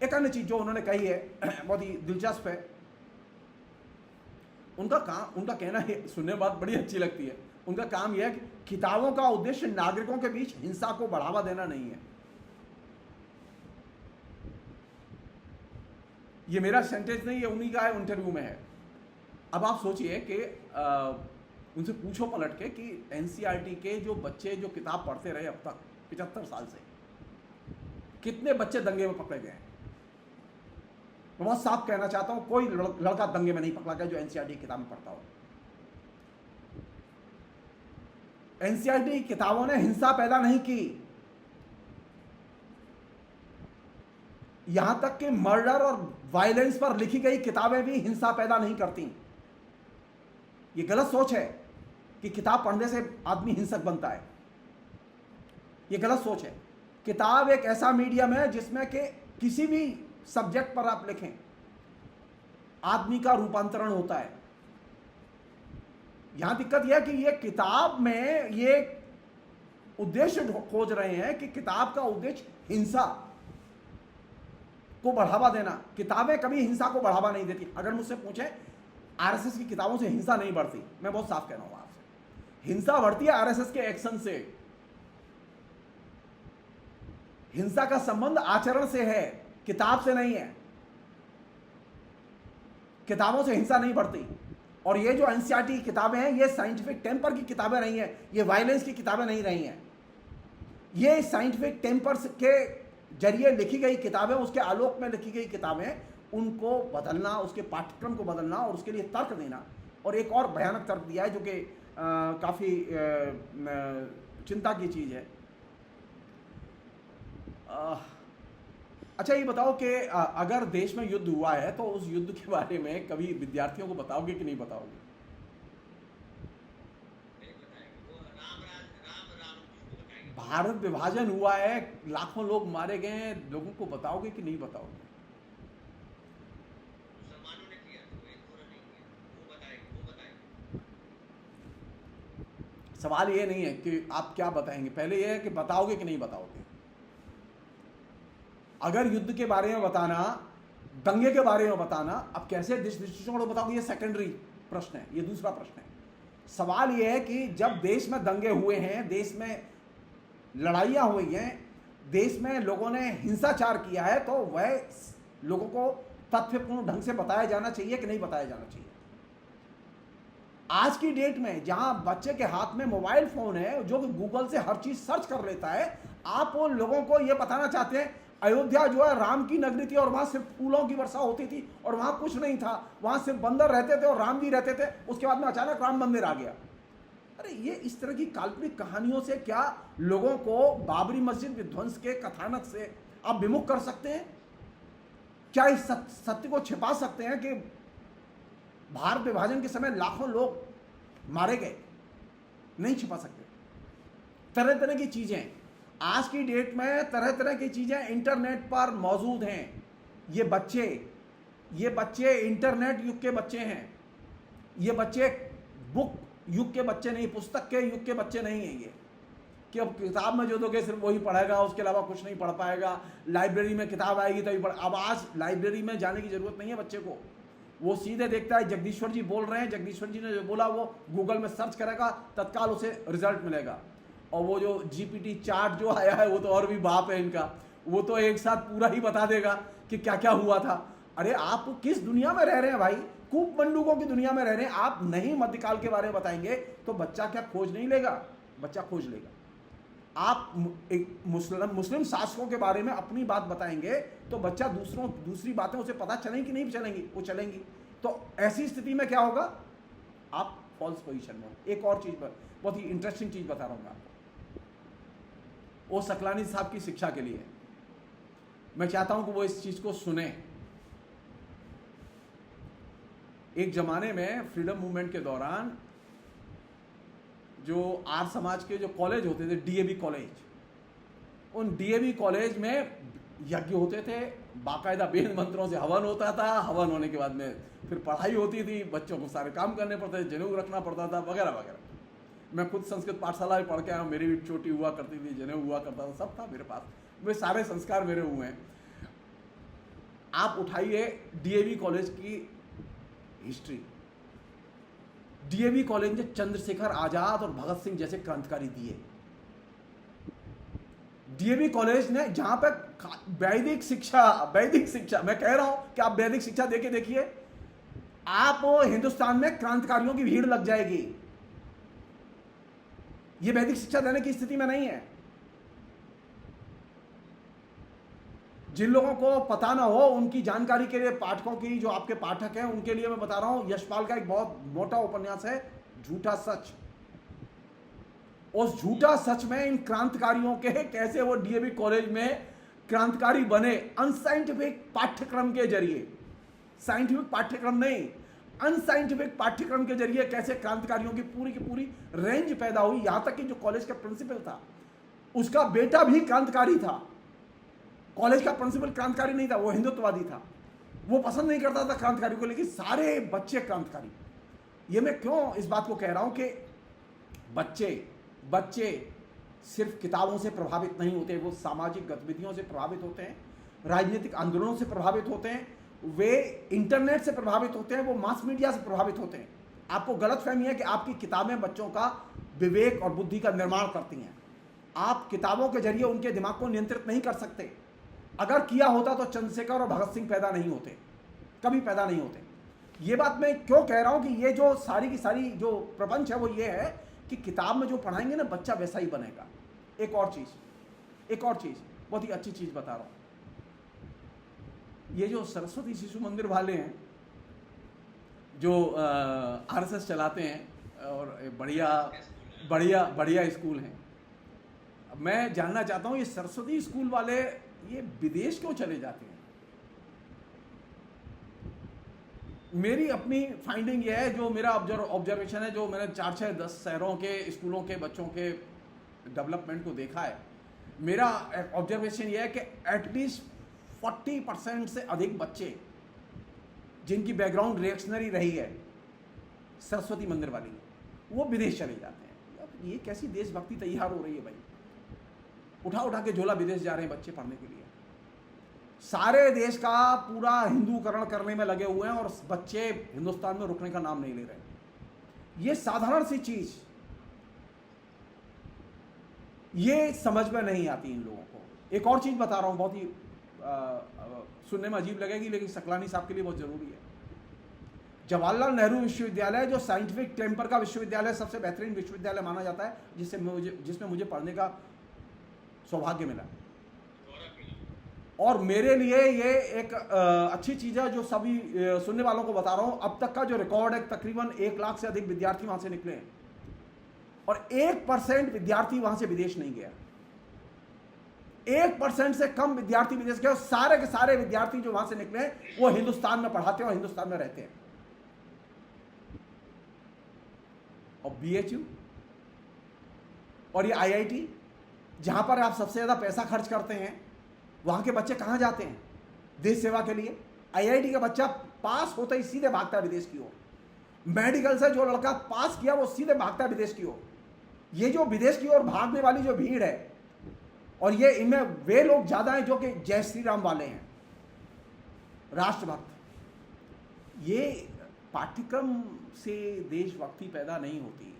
एक अन्य चीज जो उन्होंने कही है बहुत ही दिलचस्प है। उनका कहना है, सुनने में बात बड़ी अच्छी लगती है। उनका काम यह है कि किताबों का उद्देश्य नागरिकों के बीच हिंसा को बढ़ावा देना नहीं है। ये मेरा सेंटेंस नहीं है, उन्हीं का है, इंटरव्यू में है। अब आप सोचिए कि उनसे पूछो पलट के कि एनसीईआरटी के जो बच्चे जो किताब पढ़ते रहे अब तक 75 साल से, कितने बच्चे दंगे में पकड़े गए हैं। मैं बहुत साफ कहना चाहता हूं, कोई लड़का दंगे में नहीं पकड़ा गया जो एनसीईआरटी की किताब में पढ़ता हो। एनसीईआरटी की किताबों ने हिंसा पैदा नहीं की। यहां तक कि मर्डर और वायलेंस पर लिखी गई किताबें भी हिंसा पैदा नहीं करती। यह गलत सोच है कि किताब पढ़ने से आदमी हिंसक बनता है। यह गलत सोच है। किताब एक ऐसा मीडियम है जिसमें कि किसी भी सब्जेक्ट पर आप लिखें, आदमी का रूपांतरण होता है। यहां दिक्कत यह है कि यह किताब में ये उद्देश्य खोज रहे हैं कि किताब का उद्देश्य हिंसा को बढ़ावा देना। किताबें कभी हिंसा को बढ़ावा नहीं देती। अगर मुझसे पूछे आरएसएस की किताबों से हिंसा नहीं बढ़ती, मैं बहुत साफ कह रहा हूं आपसे। हिंसा बढ़ती है आरएसएस के एक्शन से। हिंसा का संबंध आचरण से है, किताब से नहीं है। किताबों से हिंसा नहीं बढ़ती। और ये जो एनसीईआरटी की किताबें हैं, ये साइंटिफिक टेम्पर की किताबें नहीं है, ये वायलेंस की किताबें नहीं रही हैं। ये साइंटिफिक टेम्पर के जरिए लिखी गई किताबें, उसके आलोक में लिखी गई किताबें, उनको बदलना, उसके पाठ्यक्रम को बदलना और उसके लिए तर्क देना। और एक और भयानक तर्क दिया है जो कि काफी चिंता की चीज है। अच्छा ये बताओ कि अगर देश में युद्ध हुआ है तो उस युद्ध के बारे में कभी विद्यार्थियों को बताओगे कि नहीं बताओगे? नहीं बताएंगे। वो राम किसको बताएंगे? भारत विभाजन हुआ है, लाखों लोग मारे गए हैं, लोगों को बताओगे कि नहीं बताओगे? मुसलमानों ने किया तो हिंदुओं ने नहीं किया, वो बताएंगे। सवाल ये नहीं है कि आप क्या बताएंगे, पहले ये है कि बताओगे कि नहीं बताओगे। अगर युद्ध के बारे में बताना, दंगे के बारे में बताना, अब कैसे दृष्टिकोण बताओगे, ये सेकेंडरी प्रश्न है, ये दूसरा प्रश्न है। सवाल ये है कि जब देश में दंगे हुए हैं, देश में लड़ाइयां हुई हैं, देश में लोगों ने हिंसाचार किया है, तो वह लोगों को तथ्यपूर्ण ढंग से बताया जाना चाहिए कि नहीं बताया जाना चाहिए। आज की डेट में जहां बच्चे के हाथ में मोबाइल फोन है, जो कि गूगल से हर चीज सर्च कर लेता है, आप उन लोगों को यह बताना चाहते हैं अयोध्या जो है राम की नगरी थी और वहां सिर्फ फूलों की वर्षा होती थी और वहां कुछ नहीं था, वहां सिर्फ बंदर रहते थे और राम जी रहते थे, उसके बाद में अचानक राम मंदिर आ गया। अरे ये इस तरह की काल्पनिक कहानियों से क्या लोगों को बाबरी मस्जिद विध्वंस के कथानक से आप विमुख कर सकते हैं? क्या इस सत्य को छिपा सकते हैं कि भारत विभाजन के समय लाखों लोग मारे गए? नहीं छिपा सकते। तरह तरह की चीजें आज की डेट में तरह तरह की चीजें इंटरनेट पर मौजूद हैं। ये बच्चे इंटरनेट युग के बच्चे हैं। ये बच्चे बुक युग के बच्चे नहीं, पुस्तक के युग के बच्चे नहीं हैं ये, कि अब किताब में जो दोगे सिर्फ वही पढ़ेगा, उसके अलावा कुछ नहीं पढ़ पाएगा। लाइब्रेरी में किताब आएगी तभी पढ़। अब आज लाइब्रेरी में जाने की जरूरत नहीं है बच्चे को, वो सीधे देखता है जगदीश्वर जी बोल रहे हैं, जगदीश्वर जी ने जो बोला वो गूगल में सर्च करेगा, तत्काल उसे रिजल्ट मिलेगा। और वो जो GPT चार्ट जो आया है वो तो और भी बाप है इनका, वो तो एक साथ पूरा ही बता देगा कि क्या क्या हुआ था। अरे आप किस दुनिया में रह रहे हैं भाई? कूप मंडूकों की दुनिया में रह रहे हैं आप। नहीं मध्यकाल के बारे में बताएंगे तो बच्चा क्या खोज नहीं लेगा? बच्चा खोज लेगा। आप एक मुस्लिम शासकों के बारे में अपनी बात बताएंगे तो बच्चा दूसरी बातें उसे पता चलेंगी कि नहीं चलेंगी? वो चलेंगी। तो ऐसी स्थिति में क्या होगा? आप फॉल्स पोजीशन में हो। एक और चीज पर बहुत ही इंटरेस्टिंग चीज बता रहा हूं मैं आपको, वो सकलानी साहब की शिक्षा के लिए मैं चाहता हूं कि वो इस चीज को सुने। एक जमाने में फ्रीडम मूवमेंट के दौरान जो आर्य समाज के जो कॉलेज होते थे, DAV कॉलेज, उन DAV कॉलेज में यज्ञ होते थे, बाकायदा वेद मंत्रों से हवन होता था। हवन होने के बाद में फिर पढ़ाई होती थी, बच्चों को सारे काम करने पड़ते थे, जनेऊ रखना पड़ता था वगैरह वगैरह। मैं खुद संस्कृत पाठशाला में पढ़ के आया हूँ, मेरी भी चोटी हुआ करती थी, जनेऊ हुआ करता था, सब था मेरे पास। वे सारे संस्कार मेरे हुए हैं। आप उठाइए DAV कॉलेज की हिस्ट्री। DAV कॉलेज ने चंद्रशेखर आजाद और भगत सिंह जैसे क्रांतिकारी दिए। DAV कॉलेज ने जहां पर वैदिक शिक्षा मैं कह रहा हूं कि आप वैदिक शिक्षा देके देखिए, आप हिंदुस्तान में क्रांतिकारियों की भीड़ लग जाएगी। ये वैदिक शिक्षा देने की स्थिति में नहीं है। जिन लोगों को पता ना हो उनकी जानकारी के लिए, पाठकों की, जो आपके पाठक हैं उनके लिए मैं बता रहा हूं, यशपाल का एक बहुत मोटा उपन्यास है झूठा सच। उस झूठा सच में इन क्रांतिकारियों के कैसे वो DAV कॉलेज में क्रांतिकारी बने, अनसाइंटिफिक पाठ्यक्रम के जरिए, साइंटिफिक पाठ्यक्रम नहीं, अनसाइंटिफिक पाठ्यक्रम के जरिए कैसे क्रांतिकारियों की पूरी रेंज पैदा हुई। यहां तक कि जो कॉलेज का प्रिंसिपल था उसका बेटा भी क्रांतिकारी था। कॉलेज का प्रिंसिपल क्रांतिकारी नहीं था, वो हिंदुत्ववादी था। वो पसंद नहीं करता था क्रांतिकारी को, लेकिन सारे बच्चे क्रांतिकारी। ये मैं क्यों इस बात को कह रहा हूं कि बच्चे सिर्फ किताबों से प्रभावित नहीं होते, वो सामाजिक गतिविधियों से प्रभावित होते हैं, राजनीतिक आंदोलनों से प्रभावित होते हैं, वे इंटरनेट से प्रभावित होते हैं, वो मास मीडिया से प्रभावित होते हैं। आपको गलतफहमी है कि आपकी किताबें बच्चों का विवेक और बुद्धि का निर्माण करती हैं। आप किताबों के जरिए उनके दिमाग को नियंत्रित नहीं कर सकते। अगर किया होता तो चंद्रशेखर और भगत सिंह पैदा नहीं होते, कभी पैदा नहीं होते। ये बात मैं क्यों कह रहा हूं कि ये जो सारी की सारी जो प्रपंच है वो ये है कि किताब में जो पढ़ाएंगे ना बच्चा वैसा ही बनेगा। एक और चीज बहुत ही अच्छी चीज बता रहा हूं। ये जो सरस्वती शिशु मंदिर वाले हैं जो RSS चलाते हैं और बढ़िया स्कूल हैं, मैं जानना चाहता हूं ये सरस्वती स्कूल वाले ये विदेश क्यों चले जाते हैं? मेरी अपनी फाइंडिंग ये है, जो मेरा ऑब्जर्वेशन है, जो मैंने 4-6-10 शहरों के स्कूलों के बच्चों के डेवलपमेंट को देखा है, मेरा ऑब्जर्वेशन ये है कि एटलीस्ट 40% से अधिक बच्चे जिनकी बैकग्राउंड रिएक्शनरी रही है सरस्वती मंदिर वाली, वो विदेश चले जाते हैं। ये कैसी देशभक्ति तैयार हो रही है भाई? उठा के झोला विदेश जा रहे हैं बच्चे पढ़ने के लिए। सारे देश का पूरा हिंदूकरण करने में लगे हुए हैं और बच्चे हिंदुस्तान में रुकने का नाम नहीं ले रहे। ये साधारण सी चीज ये समझ में नहीं आती इन लोगों को। एक और चीज बता रहा हूं, बहुत ही सुनने में अजीब लगेगी लेकिन सकलानी साहब के लिए बहुत जरूरी है। जवाहरलाल नेहरू विश्वविद्यालय जो साइंटिफिक टेम्पर का विश्वविद्यालय, सबसे बेहतरीन विश्वविद्यालय माना जाता है, जिसमें मुझे पढ़ने का सौभाग्य मिला। और मेरे लिए ये एक अच्छी चीज़ है जो सभी सुनने वालों को बता रहा हूं। अब तक का जो रिकॉर्ड है, तकरीबन 1 लाख से अधिक विद्यार्थी वहां से निकले हैं और 1% विद्यार्थी वहां से विदेश नहीं गया। 1% से कम विद्यार्थी विदेश गए और सारे के सारे विद्यार्थी जो वहां से निकले हैं वो हिंदुस्तान में पढ़ाते हैं और हिंदुस्तान में रहते हैं। और BHU और ये IIT जहाँ पर आप सबसे ज़्यादा पैसा खर्च करते हैं, वहाँ के बच्चे कहाँ जाते हैं देश सेवा के लिए? आईआईटी का बच्चा पास होता ही सीधे भागता है विदेश की ओर। मेडिकल से जो लड़का पास किया वो सीधे भागता है विदेश की ओर। ये जो विदेश की ओर भागने वाली जो भीड़ है, और ये इनमें वे लोग ज़्यादा हैं जो कि जय श्री राम वाले हैं, राष्ट्रभक्त। ये पाठ्यक्रम से देशभक्ति पैदा नहीं होती।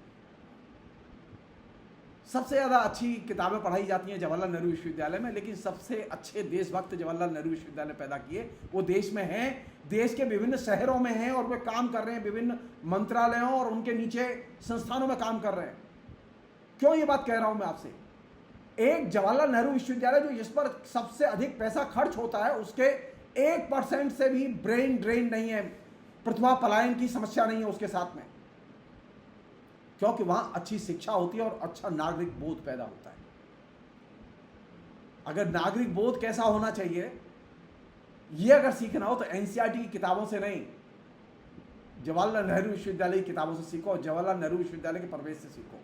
सबसे ज़्यादा अच्छी किताबें पढ़ाई जाती हैं जवाहरलाल नेहरू विश्वविद्यालय में, लेकिन सबसे अच्छे देशभक्त जवाहरलाल नेहरू विश्वविद्यालय पैदा किए वो देश में हैं, देश के विभिन्न शहरों में हैं, और वे काम कर रहे हैं विभिन्न मंत्रालयों और उनके नीचे संस्थानों में काम कर रहे हैं। क्यों ये बात कह रहा हूं मैं आपसे? एक जवाहरलाल नेहरू विश्वविद्यालय जो जिस पर सबसे अधिक पैसा खर्च होता है, उसके 1% से भी ब्रेन ड्रेन नहीं है, प्रतिभा पलायन की समस्या नहीं है उसके साथ में, क्योंकि वहां अच्छी शिक्षा होती है और अच्छा नागरिक बोध पैदा होता है। अगर नागरिक बोध कैसा होना चाहिए ये अगर सीखना हो तो एनसीईआरटी की किताबों से नहीं, जवाहरलाल नेहरू विश्वविद्यालय की किताबों से सीखो, जवाहरलाल नेहरू विश्वविद्यालय के प्रवेश से सीखो।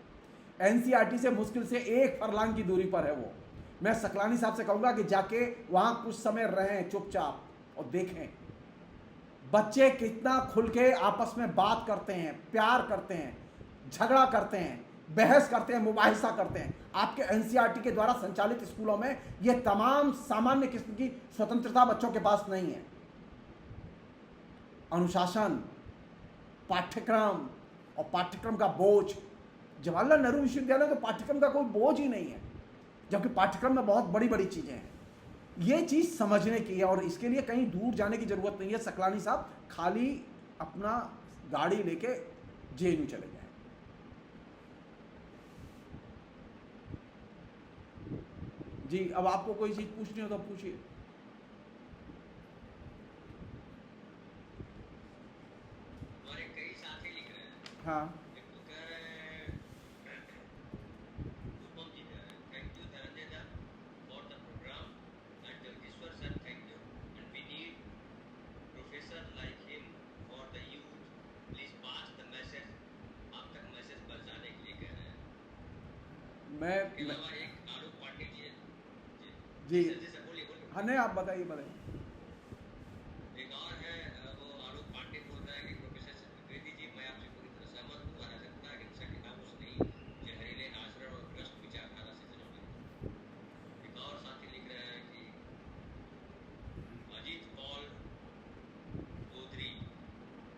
एनसीईआरटी से मुश्किल से 1 फरलांग की दूरी पर है वो। मैं सकलानी साहब से कहूंगा कि जाके वहां कुछ समय रहें चुपचाप और देखें बच्चे कितना खुल के आपस में बात करते हैं, प्यार करते हैं, झगड़ा करते हैं, बहस करते हैं, मुबाहिसा करते हैं। आपके एनसीईआरटी के द्वारा संचालित स्कूलों में ये तमाम सामान्य किस्म की स्वतंत्रता बच्चों के पास नहीं है। अनुशासन, पाठ्यक्रम और पाठ्यक्रम का बोझ, जवाहरलाल नेहरू विश्वविद्यालय तो पाठ्यक्रम का कोई बोझ ही नहीं है, जबकि पाठ्यक्रम में बहुत बड़ी बड़ी चीजें हैं। ये चीज समझने की है और इसके लिए कहीं दूर जाने की जरूरत नहीं है। सकलानी साहब खाली अपना गाड़ी लेके जेएनयू चले जाए। जी, अब आपको कोई चीज पूछनी हो तो पूछिए। हमारे कई साथी लिख रहे हैं। हाँ, एक तो कह रहे हैं रूपम जी कह रहे हैं, thank you Dhananjay da for the programme and Jagdishwar sir thank you and we need professor like him for the youth, please pass the message. आप तक मैसेज पहुंचाने के लिए कह रहे हैं। मैं इसके अलावा एक आलोक पांडे जी है जी जल्दी से बोलिए बोलिए। हाँ, नहीं आप बताइए बताइए। एक और है वो आलोक पांडे बोल रहा है कि प्रोफेसर द्विवेदी जी मैं आपसे पूरी तरह सहमत हूँ। अराजकता हिंसा की खामोश नहीं, जहरीले आचरण और भ्रष्ट विचारधारा से जन्म लेती। एक और साथी लिख रहे हैं कि अजीत पॉल चौधरी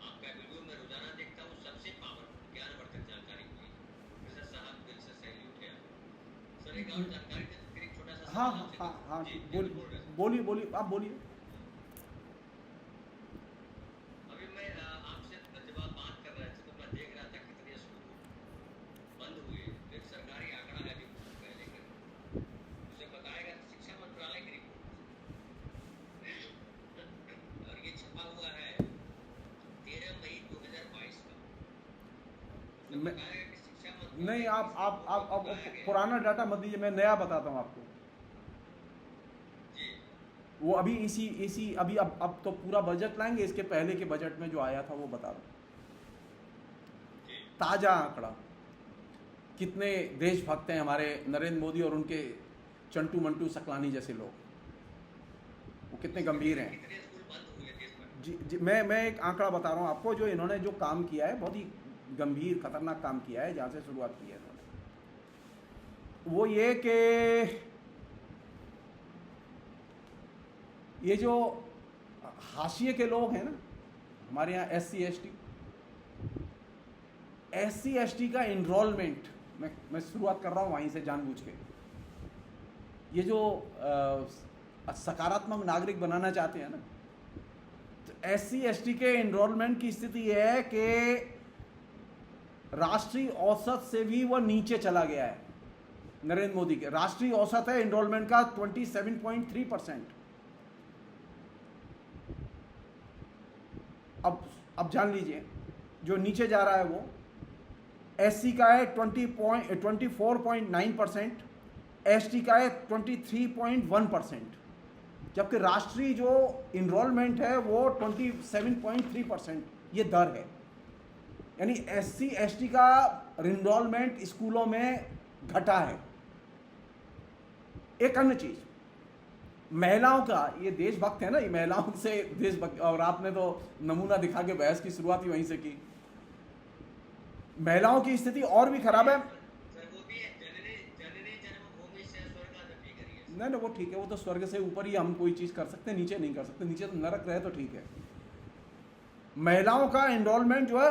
आपका वीडियो में रोजाना देखता हूँ, सबसे पावरफुल ज्ञानवर्धक जानकारी हुई। प्रोफेसर साहब दिल से सैल्यूट है। सर एक और जानकारी दे तो फिर एक छोटा सा हाँ सवाल हाँ आपसे- हाँ, जी, बोलिए बोल रहे हैं। बोलिए बोलिए, आप बोलिए। अभी मैं आपसे जब आप बात कर रहे थे तो मैं देख रहा था कितने स्कूल बंद हुए। तो एक सरकारी आंकड़ा है अभी कुछ पहले का, उसे बताया गया शिक्षा मंत्रालय की रिपोर्ट और ये छपा हुआ है 13 मई 2022 का। उसमें मैं- बताया गया कि शिक्षा मंत्रालय नहीं, की आप बताया गया। पुराना डाटा मत दीजिए, मैं नया बताता हूँ आपको। जी वो अभी इसी अभी अब तो पूरा बजट लाएंगे, इसके पहले के बजट में जो आया था वो बता रहा हूँ। जी ताजा आंकड़ा, कितने देशभक्त हैं हमारे नरेंद्र मोदी और उनके चंटू मंटू सकलानी जैसे लोग, वो कितने गंभीर हैं। कितने स्कूल बंद हुए देश भर में? जी, मैं एक आंकड़ा बता रहा हूँ आपको, जो इन्होंने जो काम किया है बहुत ही गंभीर खतरनाक काम किया है, जहाँ से शुरुआत की है इन्होंने। वो ये कि ये जो हाशिए के लोग हैं ना हमारे यहाँ, एससी एसटी का इनरोलमेंट, मैं शुरुआत कर रहा हूँ वहीं से जानबूझ के। ये जो सकारात्मक नागरिक बनाना चाहते हैं ना, तो एससी एसटी के इनरोलमेंट की स्थिति ये है कि राष्ट्रीय औसत से भी वह नीचे चला गया है। नरेंद्र मोदी के राष्ट्रीय औसत है इनरोलमेंट का 27.3%। अब जान लीजिए जो नीचे जा रहा है वो एससी का है 24.9%, एसटी का है 23.1%, जबकि राष्ट्रीय जो इनरोलमेंट है वो 27.3% ये दर है। यानी एससी एसटी का इनरोलमेंट स्कूलों में घटा है। एक अन्य चीज, महिलाओं का, ये देशभक्त है ना, ये महिलाओं से देशभक्त, और आपने तो नमूना दिखा के बहस की शुरुआत ही वहीं से की। महिलाओं की स्थिति और भी खराब है। सर वो भी है, जननी जननी जन्मभूमि से स्वर्गादपि करिए। नहीं वो ठीक है, वो तो स्वर्ग से ऊपर ही हम कोई चीज कर सकते हैं, नीचे नहीं कर सकते, नीचे तो नरक रहे तो ठीक है। महिलाओं का एनरोलमेंट जो है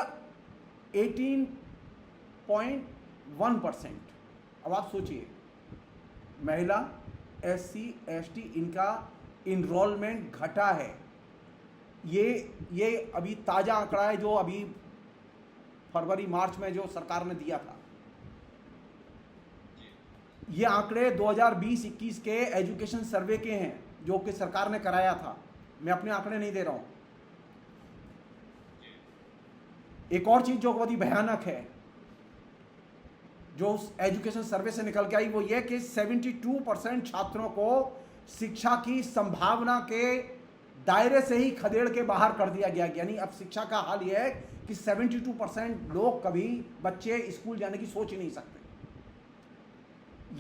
18.1%। अब आप सोचिए, महिला, SC ST इनका इनरोलमेंट घटा है। ये अभी ताजा आंकड़ा है जो अभी फरवरी मार्च में जो सरकार ने दिया था। ये आंकड़े 2020-21 के एजुकेशन सर्वे के हैं जो कि सरकार ने कराया था, मैं अपने आंकड़े नहीं दे रहा हूं। एक और चीज जो बहुत ही भयानक है जो उस एजुकेशन सर्वे से निकल के आई, वो ये कि 72% छात्रों को शिक्षा की संभावना के दायरे से ही खदेड़ के बाहर कर दिया गया। यानी अब शिक्षा का हाल यह है कि 72% लोग कभी बच्चे स्कूल जाने की सोच ही नहीं सकते।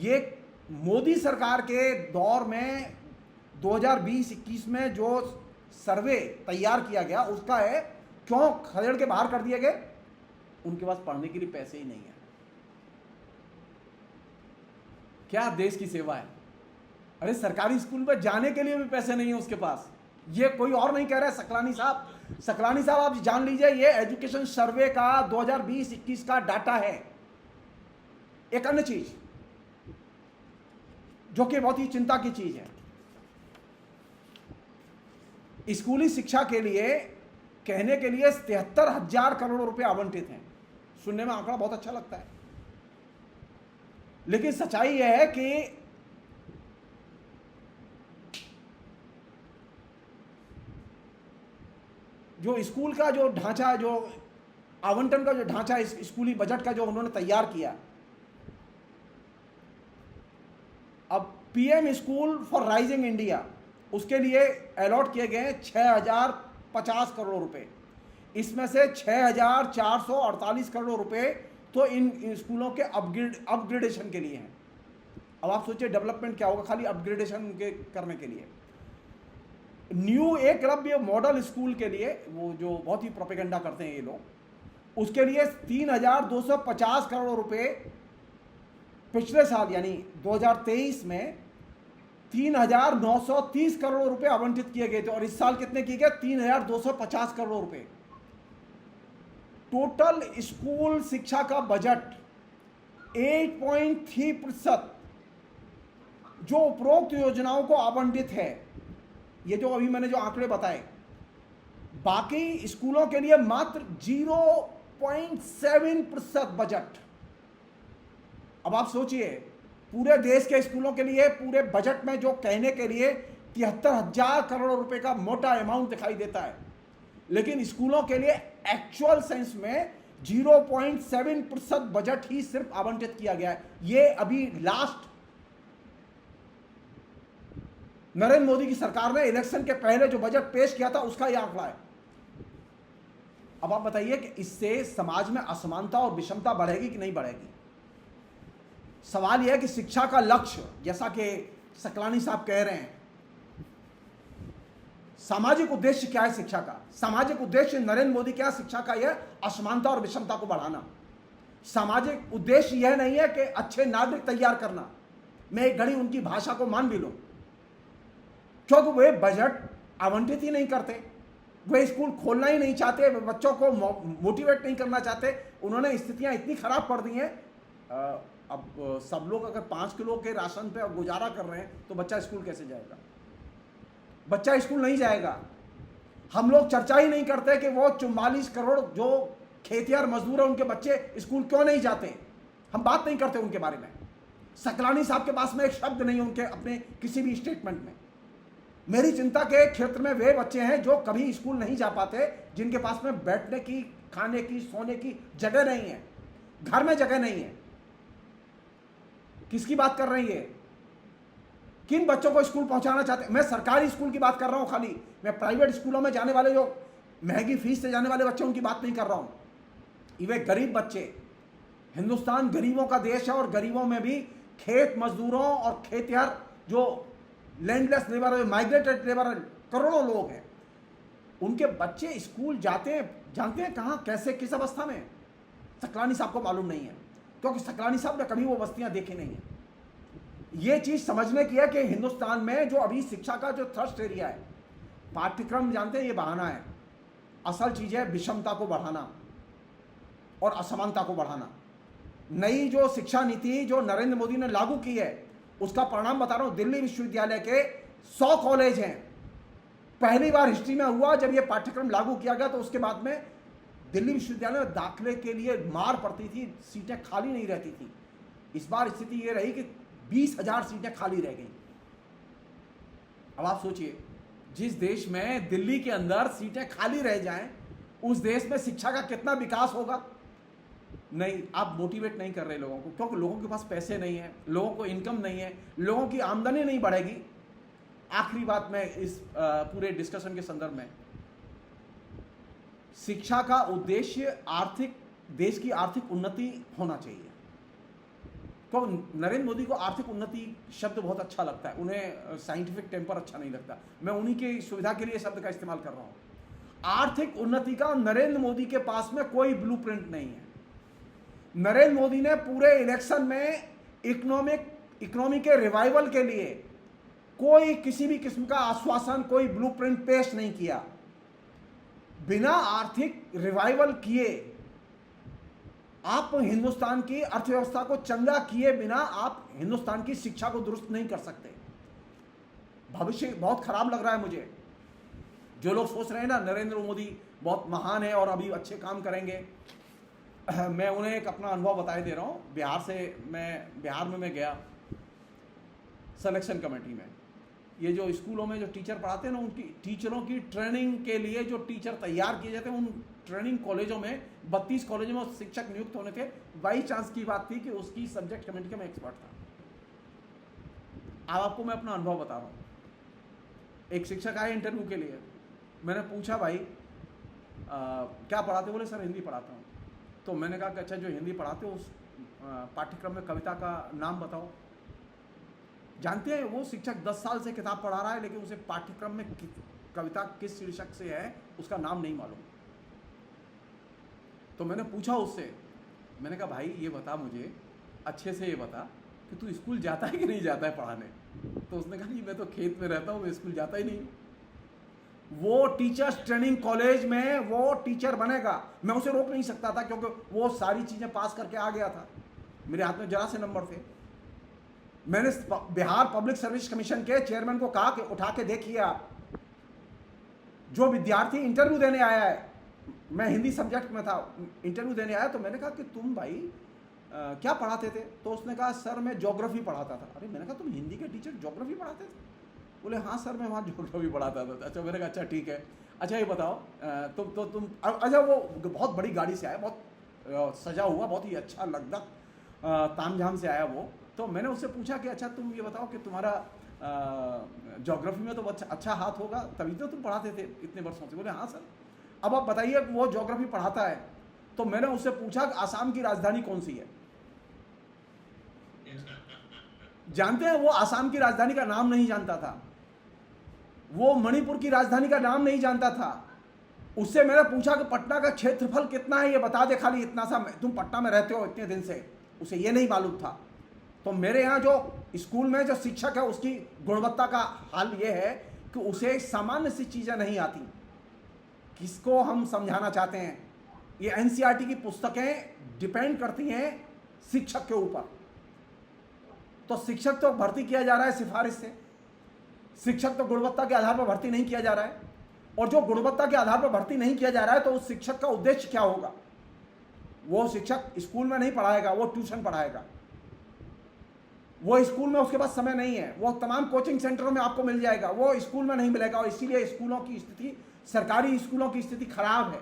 ये मोदी सरकार के दौर में 2020-21 में जो सर्वे तैयार किया गया उसका है। क्यों खदेड़ के बाहर कर दिए गए? उनके पास पढ़ने के लिए पैसे ही नहीं है। क्या देश की सेवा है? अरे सरकारी स्कूल में जाने के लिए भी पैसे नहीं है उसके पास। ये कोई और नहीं कह रहा है, सकलानी साहब। सकलानी साहब आप जान लीजिए, ये एजुकेशन सर्वे का 2020-21 का डाटा है। एक अन्य चीज जो कि बहुत ही चिंता की चीज है, स्कूली शिक्षा के लिए कहने के लिए 73,000 करोड़ रुपए आवंटित हैं। सुनने में आंकड़ा बहुत अच्छा लगता है, लेकिन सच्चाई यह है कि जो स्कूल का जो ढांचा, जो आवंटन का जो ढांचा स्कूली बजट का जो उन्होंने तैयार किया, अब PM school for rising India, उसके लिए अलॉट किए गए 6,050 करोड़ रुपए। इसमें से 6,448 करोड़ रुपए तो इन स्कूलों के अपग्रेडेशन के लिए हैं। अब आप सोचिए डेवलपमेंट क्या होगा खाली अपग्रेडेशन के करने के लिए। न्यू एकलव्य मॉडल स्कूल के लिए, वो जो बहुत ही प्रोपेगेंडा करते हैं ये लोग, उसके लिए 3,250 करोड़ रुपए पिछले साल यानी 2023 में 3,930 करोड़ रुपए आवंटित किए गए थे, और इस साल कितने किए गए? 3,250 करोड़ रुपए। टोटल स्कूल शिक्षा का बजट 8.3% जो उपरोक्त योजनाओं को आवंटित है, ये जो अभी मैंने जो आंकड़े बताए, बाकी स्कूलों के लिए मात्र 0.7% बजट। अब आप सोचिए, पूरे देश के स्कूलों के लिए पूरे बजट में जो कहने के लिए 73,000 करोड़ रुपए का मोटा अमाउंट दिखाई देता है, लेकिन स्कूलों के लिए एक्चुअल सेंस में 0.7% बजट ही सिर्फ आवंटित किया गया है। ये अभी लास्ट नरेंद्र मोदी की सरकार ने इलेक्शन के पहले जो बजट पेश किया था उसका यह आंकड़ा है। अब आप बताइए कि इससे समाज में असमानता और विषमता बढ़ेगी कि नहीं बढ़ेगी? सवाल यह है कि शिक्षा का लक्ष्य, जैसा कि सकलानी साहब कह रहे हैं, सामाजिक उद्देश्य क्या है शिक्षा का? सामाजिक उद्देश्य नरेंद्र मोदी क्या शिक्षा का? यह असमानता और विषमता को बढ़ाना। सामाजिक उद्देश्य यह नहीं है कि अच्छे नागरिक तैयार करना। मैं एक घड़ी उनकी भाषा को मान भी लूं, क्योंकि वे बजट आवंटित ही नहीं करते, वे स्कूल खोलना ही नहीं चाहते, वे बच्चों को मोटिवेट नहीं करना चाहते। उन्होंने स्थितियां इतनी खराब कर दी हैं। अब सब लोग अगर 5 किलो के राशन पे गुजारा कर रहे हैं तो बच्चा स्कूल कैसे जाएगा? बच्चा स्कूल नहीं जाएगा। हम लोग चर्चा ही नहीं करते कि वो 44 करोड़ जो खेतिहर मजदूर है उनके बच्चे स्कूल क्यों नहीं जाते। हम बात नहीं करते उनके बारे में। सकलानी साहब के पास में एक शब्द नहीं उनके अपने किसी भी स्टेटमेंट में। मेरी चिंता के क्षेत्र में वे बच्चे हैं जो कभी स्कूल नहीं जा पाते, जिनके पास में बैठने की, खाने की, सोने की जगह नहीं है, घर में जगह नहीं है। किसकी बात कर रही है? किन बच्चों को स्कूल पहुंचाना चाहते हैं? मैं सरकारी स्कूल की बात कर रहा हूं खाली। मैं प्राइवेट स्कूलों में जाने वाले जो महंगी फीस से जाने वाले बच्चे उनकी बात नहीं कर रहा हूं। वे गरीब बच्चे। हिंदुस्तान गरीबों का देश है और गरीबों में भी खेत मजदूरों और खेतिहर जो लैंडलेस लेबर है, माइग्रेटेड लेबर है, करोड़ों लोग हैं, उनके बच्चे स्कूल जाते हैं, जानते हैं कहाँ, कैसे, किस अवस्था में? सकलानी साहब को मालूम नहीं है, क्योंकि सकलानी साहब ने कभी वो बस्तियां देखी नहीं है। ये चीज समझने की है कि हिंदुस्तान में जो अभी शिक्षा का जो थ्रस्ट एरिया है, पाठ्यक्रम जानते हैं ये बहाना है, असल चीज है विषमता को बढ़ाना और असमानता को बढ़ाना। नई जो शिक्षा नीति जो नरेंद्र मोदी ने लागू की है, उसका परिणाम बता रहा हूं। दिल्ली विश्वविद्यालय के 100 कॉलेज हैं। पहली बार हिस्ट्री में हुआ जब ये पाठ्यक्रम लागू किया गया, तो उसके बाद में दिल्ली विश्वविद्यालय में दाखिले के लिए मार पड़ती थी, सीटें खाली नहीं रहती थी। इस बार स्थिति ये रही कि 20,000 सीटें खाली रह गई। अब आप सोचिए, जिस देश में दिल्ली के अंदर सीटें खाली रह जाएं, उस देश में शिक्षा का कितना विकास होगा? नहीं, आप मोटिवेट नहीं कर रहे लोगों को, क्योंकि लोगों के पास पैसे नहीं है, लोगों को इनकम नहीं है, लोगों की आमदनी नहीं बढ़ेगी। आखिरी बात मैं इस पूरे डिस्कशन के संदर्भ में, शिक्षा का उद्देश्य देश की आर्थिक उन्नति होना चाहिए। तो नरेंद्र मोदी को आर्थिक उन्नति शब्द बहुत अच्छा लगता है, उन्हें साइंटिफिक टेम्पर अच्छा नहीं लगता। मैं उन्हीं की सुविधा के लिए शब्द का इस्तेमाल कर रहा हूं। आर्थिक उन्नति का नरेंद्र मोदी के पास में कोई ब्लूप्रिंट नहीं है। नरेंद्र मोदी ने पूरे इलेक्शन में इकोनॉमी के रिवाइवल के लिए कोई किसी भी किस्म का आश्वासन, कोई ब्लूप्रिंट पेश नहीं किया। बिना आर्थिक रिवाइवल किए, आप हिंदुस्तान की अर्थव्यवस्था को चंगा किए बिना आप हिंदुस्तान की शिक्षा को दुरुस्त नहीं कर सकते। भविष्य बहुत खराब लग रहा है मुझे। जो लोग सोच रहे हैं ना नरेंद्र मोदी बहुत महान है और अभी अच्छे काम करेंगे, मैं उन्हें एक अपना अनुभव बताए दे रहा हूँ। बिहार में मैं गया सिलेक्शन कमेटी में। ये जो स्कूलों में जो टीचर पढ़ाते हैं ना, उनकी टीचरों की ट्रेनिंग के लिए जो टीचर तैयार किए जाते हैं, उन ट्रेनिंग कॉलेजों में 32 कॉलेजों में शिक्षक नियुक्त होने थे। बाई चांस की बात थी कि उसकी सब्जेक्ट कमेटी का मैं एक्सपर्ट था। अब आपको मैं अपना अनुभव बता रहा हूँ। एक शिक्षक आए इंटरव्यू के लिए, मैंने पूछा भाई क्या पढ़ाते? बोले सर हिंदी पढ़ाता हूँ। तो मैंने कहा कि अच्छा, जो हिंदी पढ़ाते हो उस पाठ्यक्रम में कविता का नाम बताओ। जानते हैं वो शिक्षक 10 साल से किताब पढ़ा रहा है, लेकिन उसे पाठ्यक्रम में कविता किस शीर्षक से है उसका नाम नहीं मालूम। तो मैंने पूछा उससे, मैंने कहा भाई ये बता मुझे, अच्छे से ये बता कि तू स्कूल जाता है कि नहीं जाता है पढ़ाने? तो उसने कहा नहीं, मैं तो खेत में रहता हूँ, मैं स्कूल जाता ही नहीं। वो टीचर्स ट्रेनिंग कॉलेज में वो टीचर बनेगा, मैं उसे रोक नहीं सकता था, क्योंकि वो सारी चीज़ें पास करके आ गया था। मेरे हाथ में जरा से नंबर थे। मैंने बिहार पब्लिक सर्विस कमीशन के चेयरमैन को कहा कि उठा के देखिए आप, जो विद्यार्थी इंटरव्यू देने आया है, मैं हिंदी सब्जेक्ट में था, इंटरव्यू देने आया, तो मैंने कहा कि तुम भाई क्या पढ़ाते थे? तो उसने कहा सर मैं ज्योग्राफी पढ़ाता था। अरे मैंने कहा तुम हिंदी के टीचर ज्योग्राफी पढ़ाते थे? बोले हाँ सर मैं वहाँ ज्योग्राफी पढ़ाता था। अच्छा, मैंने कहा अच्छा ठीक है। अच्छा ये बताओ तुम अच्छा, वो बहुत बड़ी गाड़ी से आया, बहुत सजा हुआ, बहुत ही अच्छा लगता तामझाम से आया वो। तो मैंने उससे पूछा कि अच्छा तुम ये बताओ कि तुम्हारा ज्योग्राफी में तो अच्छा हाथ होगा, तभी तो तुम पढ़ाते थे इतने वर्षों से। बोले हाँ सर। अब आप बताइए, वो ज्योग्राफी पढ़ाता है। तो मैंने उससे पूछा कि आसाम की राजधानी कौन सी है? जानते हैं वो आसाम की राजधानी का नाम नहीं जानता था, वो मणिपुर की राजधानी का नाम नहीं जानता था। उससे मैंने पूछा कि पटना का क्षेत्रफल कितना है, ये बता दे खाली इतना सा, तुम पटना में रहते हो इतने दिन से। उसे ये नहीं मालूम था। तो मेरे यहाँ जो स्कूल में जो शिक्षक है, उसकी गुणवत्ता का हाल ये है कि उसे सामान्य सी चीज़ें नहीं आती। किसको हम समझाना चाहते हैं? ये एनसीईआरटी की पुस्तकें डिपेंड करती हैं शिक्षक के ऊपर। तो शिक्षक तो भर्ती किया जा रहा है सिफारिश से, शिक्षक तो गुणवत्ता के आधार पर भर्ती नहीं किया जा रहा है। और जो गुणवत्ता के आधार पर भर्ती नहीं किया जा रहा है, तो उस शिक्षक का उद्देश्य क्या होगा? वो शिक्षक स्कूल में नहीं पढ़ाएगा, वो ट्यूशन पढ़ाएगा। वो स्कूल में उसके पास समय नहीं है, वो तमाम कोचिंग सेंटरों में आपको मिल जाएगा, वो स्कूल में नहीं मिलेगा। और इसीलिए स्कूलों की स्थिति, सरकारी स्कूलों की स्थिति खराब है।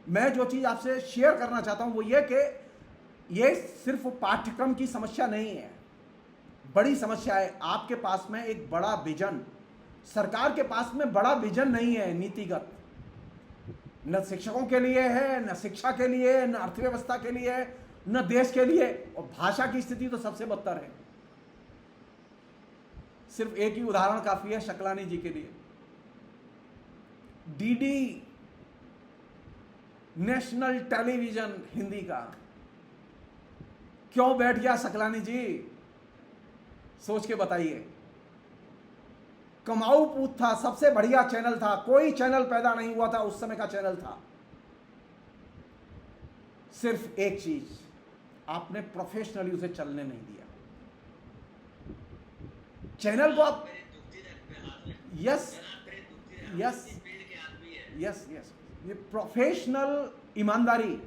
मैं जो चीज़ आपसे शेयर करना चाहता हूँ वो ये कि ये सिर्फ पाठ्यक्रम की समस्या नहीं है, बड़ी समस्या है। आपके पास में एक बड़ा विजन, सरकार के पास में बड़ा विजन नहीं है नीतिगत, न शिक्षकों के लिए है, न शिक्षा के लिए, न अर्थव्यवस्था के लिए, न देश के लिए। और भाषा की स्थिति तो सबसे बदतर है। सिर्फ एक ही उदाहरण काफी है शकलानी जी के लिए। डीडी नेशनल टेलीविजन हिंदी का क्यों बैठ गया शकलानी जी, सोच के बताइए। कमाऊ पूत था, सबसे बढ़िया चैनल था, कोई चैनल पैदा नहीं हुआ था, उस समय का चैनल था। सिर्फ एक चीज, आपने प्रोफेशनली उसे चलने नहीं दिया। चैनल को आप यस यस यस यस ये प्रोफेशनल ईमानदारी,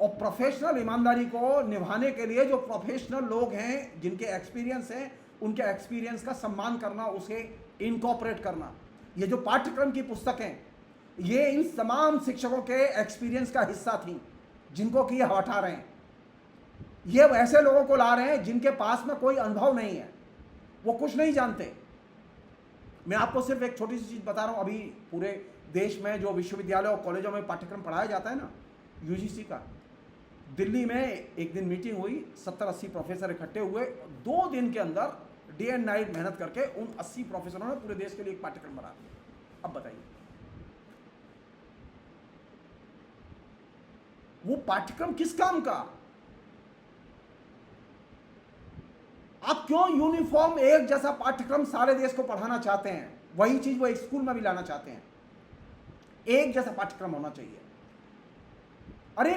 और प्रोफेशनल ईमानदारी को निभाने के लिए जो प्रोफेशनल लोग हैं, जिनके एक्सपीरियंस है, उनके एक्सपीरियंस का सम्मान करना, उसे इनकॉर्पोरेट करना। ये जो पाठ्यक्रम की पुस्तकें, ये इन तमाम शिक्षकों के एक्सपीरियंस का हिस्सा थी, जिनको कि ये हटा रहे हैं। ये ऐसे लोगों को ला रहे हैं जिनके पास में कोई अनुभव नहीं है, वो कुछ नहीं जानते। मैं आपको सिर्फ एक छोटी सी चीज बता रहा हूं। अभी पूरे देश में जो विश्वविद्यालय और कॉलेजों में पाठ्यक्रम पढ़ाया जाता है ना, यूजीसी का, दिल्ली में एक दिन मीटिंग हुई, 70-80 प्रोफेसर इकट्ठे हुए। 2 दिन के अंदर डे एंड नाइट मेहनत करके उन 80 प्रोफेसरों ने पूरे देश के लिए एक पाठ्यक्रम बना दिया। अब बताइए, वो पाठ्यक्रम किस काम का? आप क्यों यूनिफॉर्म एक जैसा पाठ्यक्रम सारे देश को पढ़ाना चाहते हैं? वही चीज वो एक स्कूल में भी लाना चाहते हैं। एक जैसा पाठ्यक्रम होना चाहिए। अरे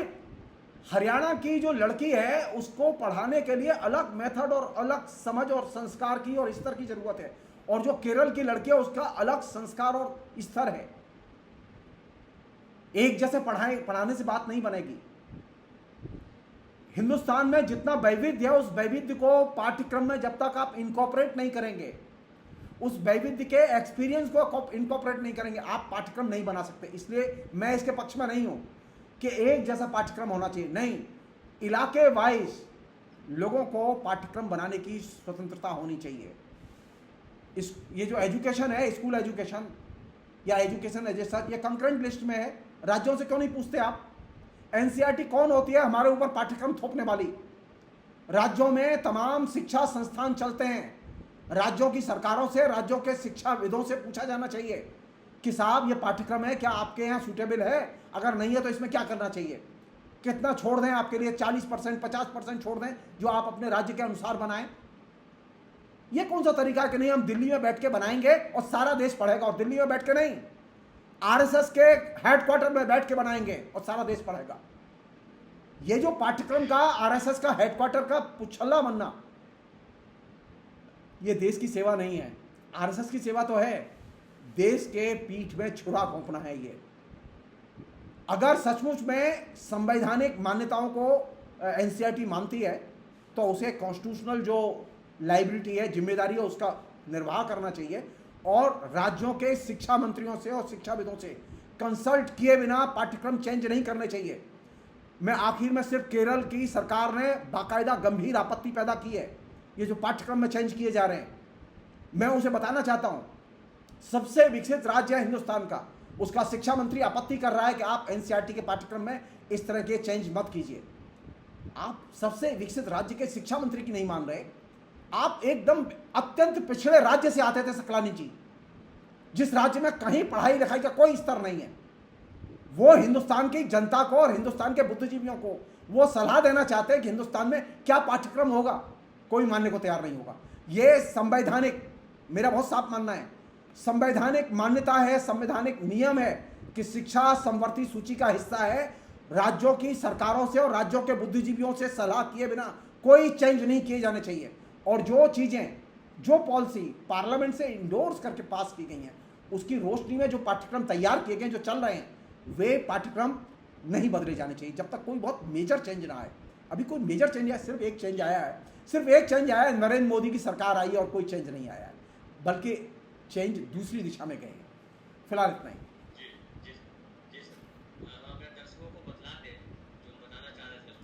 हरियाणा की जो लड़की है, उसको पढ़ाने के लिए अलग मेथड और अलग समझ और संस्कार की और स्तर की जरूरत है, और जो केरल की लड़की है, उसका अलग संस्कार और स्तर है। एक जैसे पढ़ाने से बात नहीं बनेगी। हिंदुस्तान में जितना वैविध्य है, उस वैविध्य को पाठ्यक्रम में जब तक आप इनकॉर्पोरेट नहीं करेंगे, उस वैविध्य के एक्सपीरियंस को इनकॉर्पोरेट नहीं करेंगे, आप पाठ्यक्रम नहीं बना सकते। इसलिए मैं इसके पक्ष में नहीं हूं कि एक जैसा पाठ्यक्रम होना चाहिए। नहीं, इलाके वाइज लोगों को पाठ्यक्रम बनाने की स्वतंत्रता होनी चाहिए। ये जो एजुकेशन है, स्कूल एजुकेशन या एजुकेशन एजेसा, ये कंकरेंट लिस्ट में है। राज्यों से क्यों नहीं पूछते आप? एनसीईआरटी कौन होती है हमारे ऊपर पाठ्यक्रम थोपने वाली? राज्यों में तमाम शिक्षा संस्थान चलते हैं। राज्यों की सरकारों से, राज्यों के शिक्षाविदों से पूछा जाना चाहिए कि साहब ये पाठ्यक्रम है, क्या आपके यहाँ सूटेबल है? अगर नहीं है तो इसमें क्या करना चाहिए? कितना छोड़ दें आपके लिए? 40%, 50% छोड़ दें जो आप अपने राज्य के अनुसार बनाएं। ये कौन सा तरीका है कि नहीं हम दिल्ली में बैठ के बनाएंगे और सारा देश पढ़ेगा? और दिल्ली में बैठ के नहीं, आरएसएस के हेडक्वार्टर में बैठ के बनाएंगे और सारा देश पढ़ेगा। ये जो पाठ्यक्रम का आरएसएस का हेडक्वार्टर का पुछल्ला बनना, ये देश की सेवा नहीं है। आरएसएस की सेवा तो है, देश के पीठ में छुरा घोंपना है। ये अगर सचमुच में संवैधानिक मान्यताओं को एनसीईआरटी मानती है, तो उसे कॉन्स्टिट्यूशनल जो लाइबिलिटी है, जिम्मेदारी है, उसका निर्वाह करना चाहिए, और राज्यों के शिक्षा मंत्रियों से और शिक्षाविदों से कंसल्ट किए बिना पाठ्यक्रम चेंज नहीं करने चाहिए। मैं आखिर में सिर्फ केरल की सरकार ने बाकायदा गंभीर आपत्ति पैदा की है, ये जो पाठ्यक्रम में चेंज किए जा रहे हैं। मैं उसे बताना चाहता हूं, सबसे विकसित राज्य है हिंदुस्तान का, उसका शिक्षा मंत्री आपत्ति कर रहा है कि आप एनसीईआरटी के पाठ्यक्रम में इस तरह के चेंज मत कीजिए। आप सबसे विकसित राज्य के शिक्षा मंत्री की नहीं मान रहे। आप एकदम अत्यंत पिछड़े राज्य से आते थे सकलानी जी, जिस राज्य में कहीं पढ़ाई लिखाई का कोई स्तर नहीं है। वो हिंदुस्तान की जनता को और हिंदुस्तान के बुद्धिजीवियों को वो सलाह देना चाहते हैं कि हिंदुस्तान में क्या पाठ्यक्रम होगा, कोई मानने को तैयार नहीं होगा। ये संवैधानिक, मेरा बहुत साफ मानना है, संवैधानिक मान्यता है, संवैधानिक नियम है कि शिक्षा समवर्ती सूची का हिस्सा है। राज्यों की सरकारों से और राज्यों के बुद्धिजीवियों से सलाह किए बिना कोई चेंज नहीं किए जाने चाहिए। और जो चीजें, जो पॉलिसी पार्लियामेंट से इंडोर्स करके पास की गई हैं, उसकी रोशनी में जो पाठ्यक्रम तैयार किए गए, जो चल रहे हैं, वे पाठ्यक्रम नहीं बदले जाने चाहिए जब तक कोई बहुत मेजर चेंज ना आए। अभी कोई मेजर चेंज आया, सिर्फ एक चेंज आया है, सिर्फ एक चेंज आया है, नरेंद्र मोदी की सरकार आई है और कोई चेंज नहीं आया है, बल्कि चेंज दूसरी दिशा में गए हैं। फिलहाल इतना ही।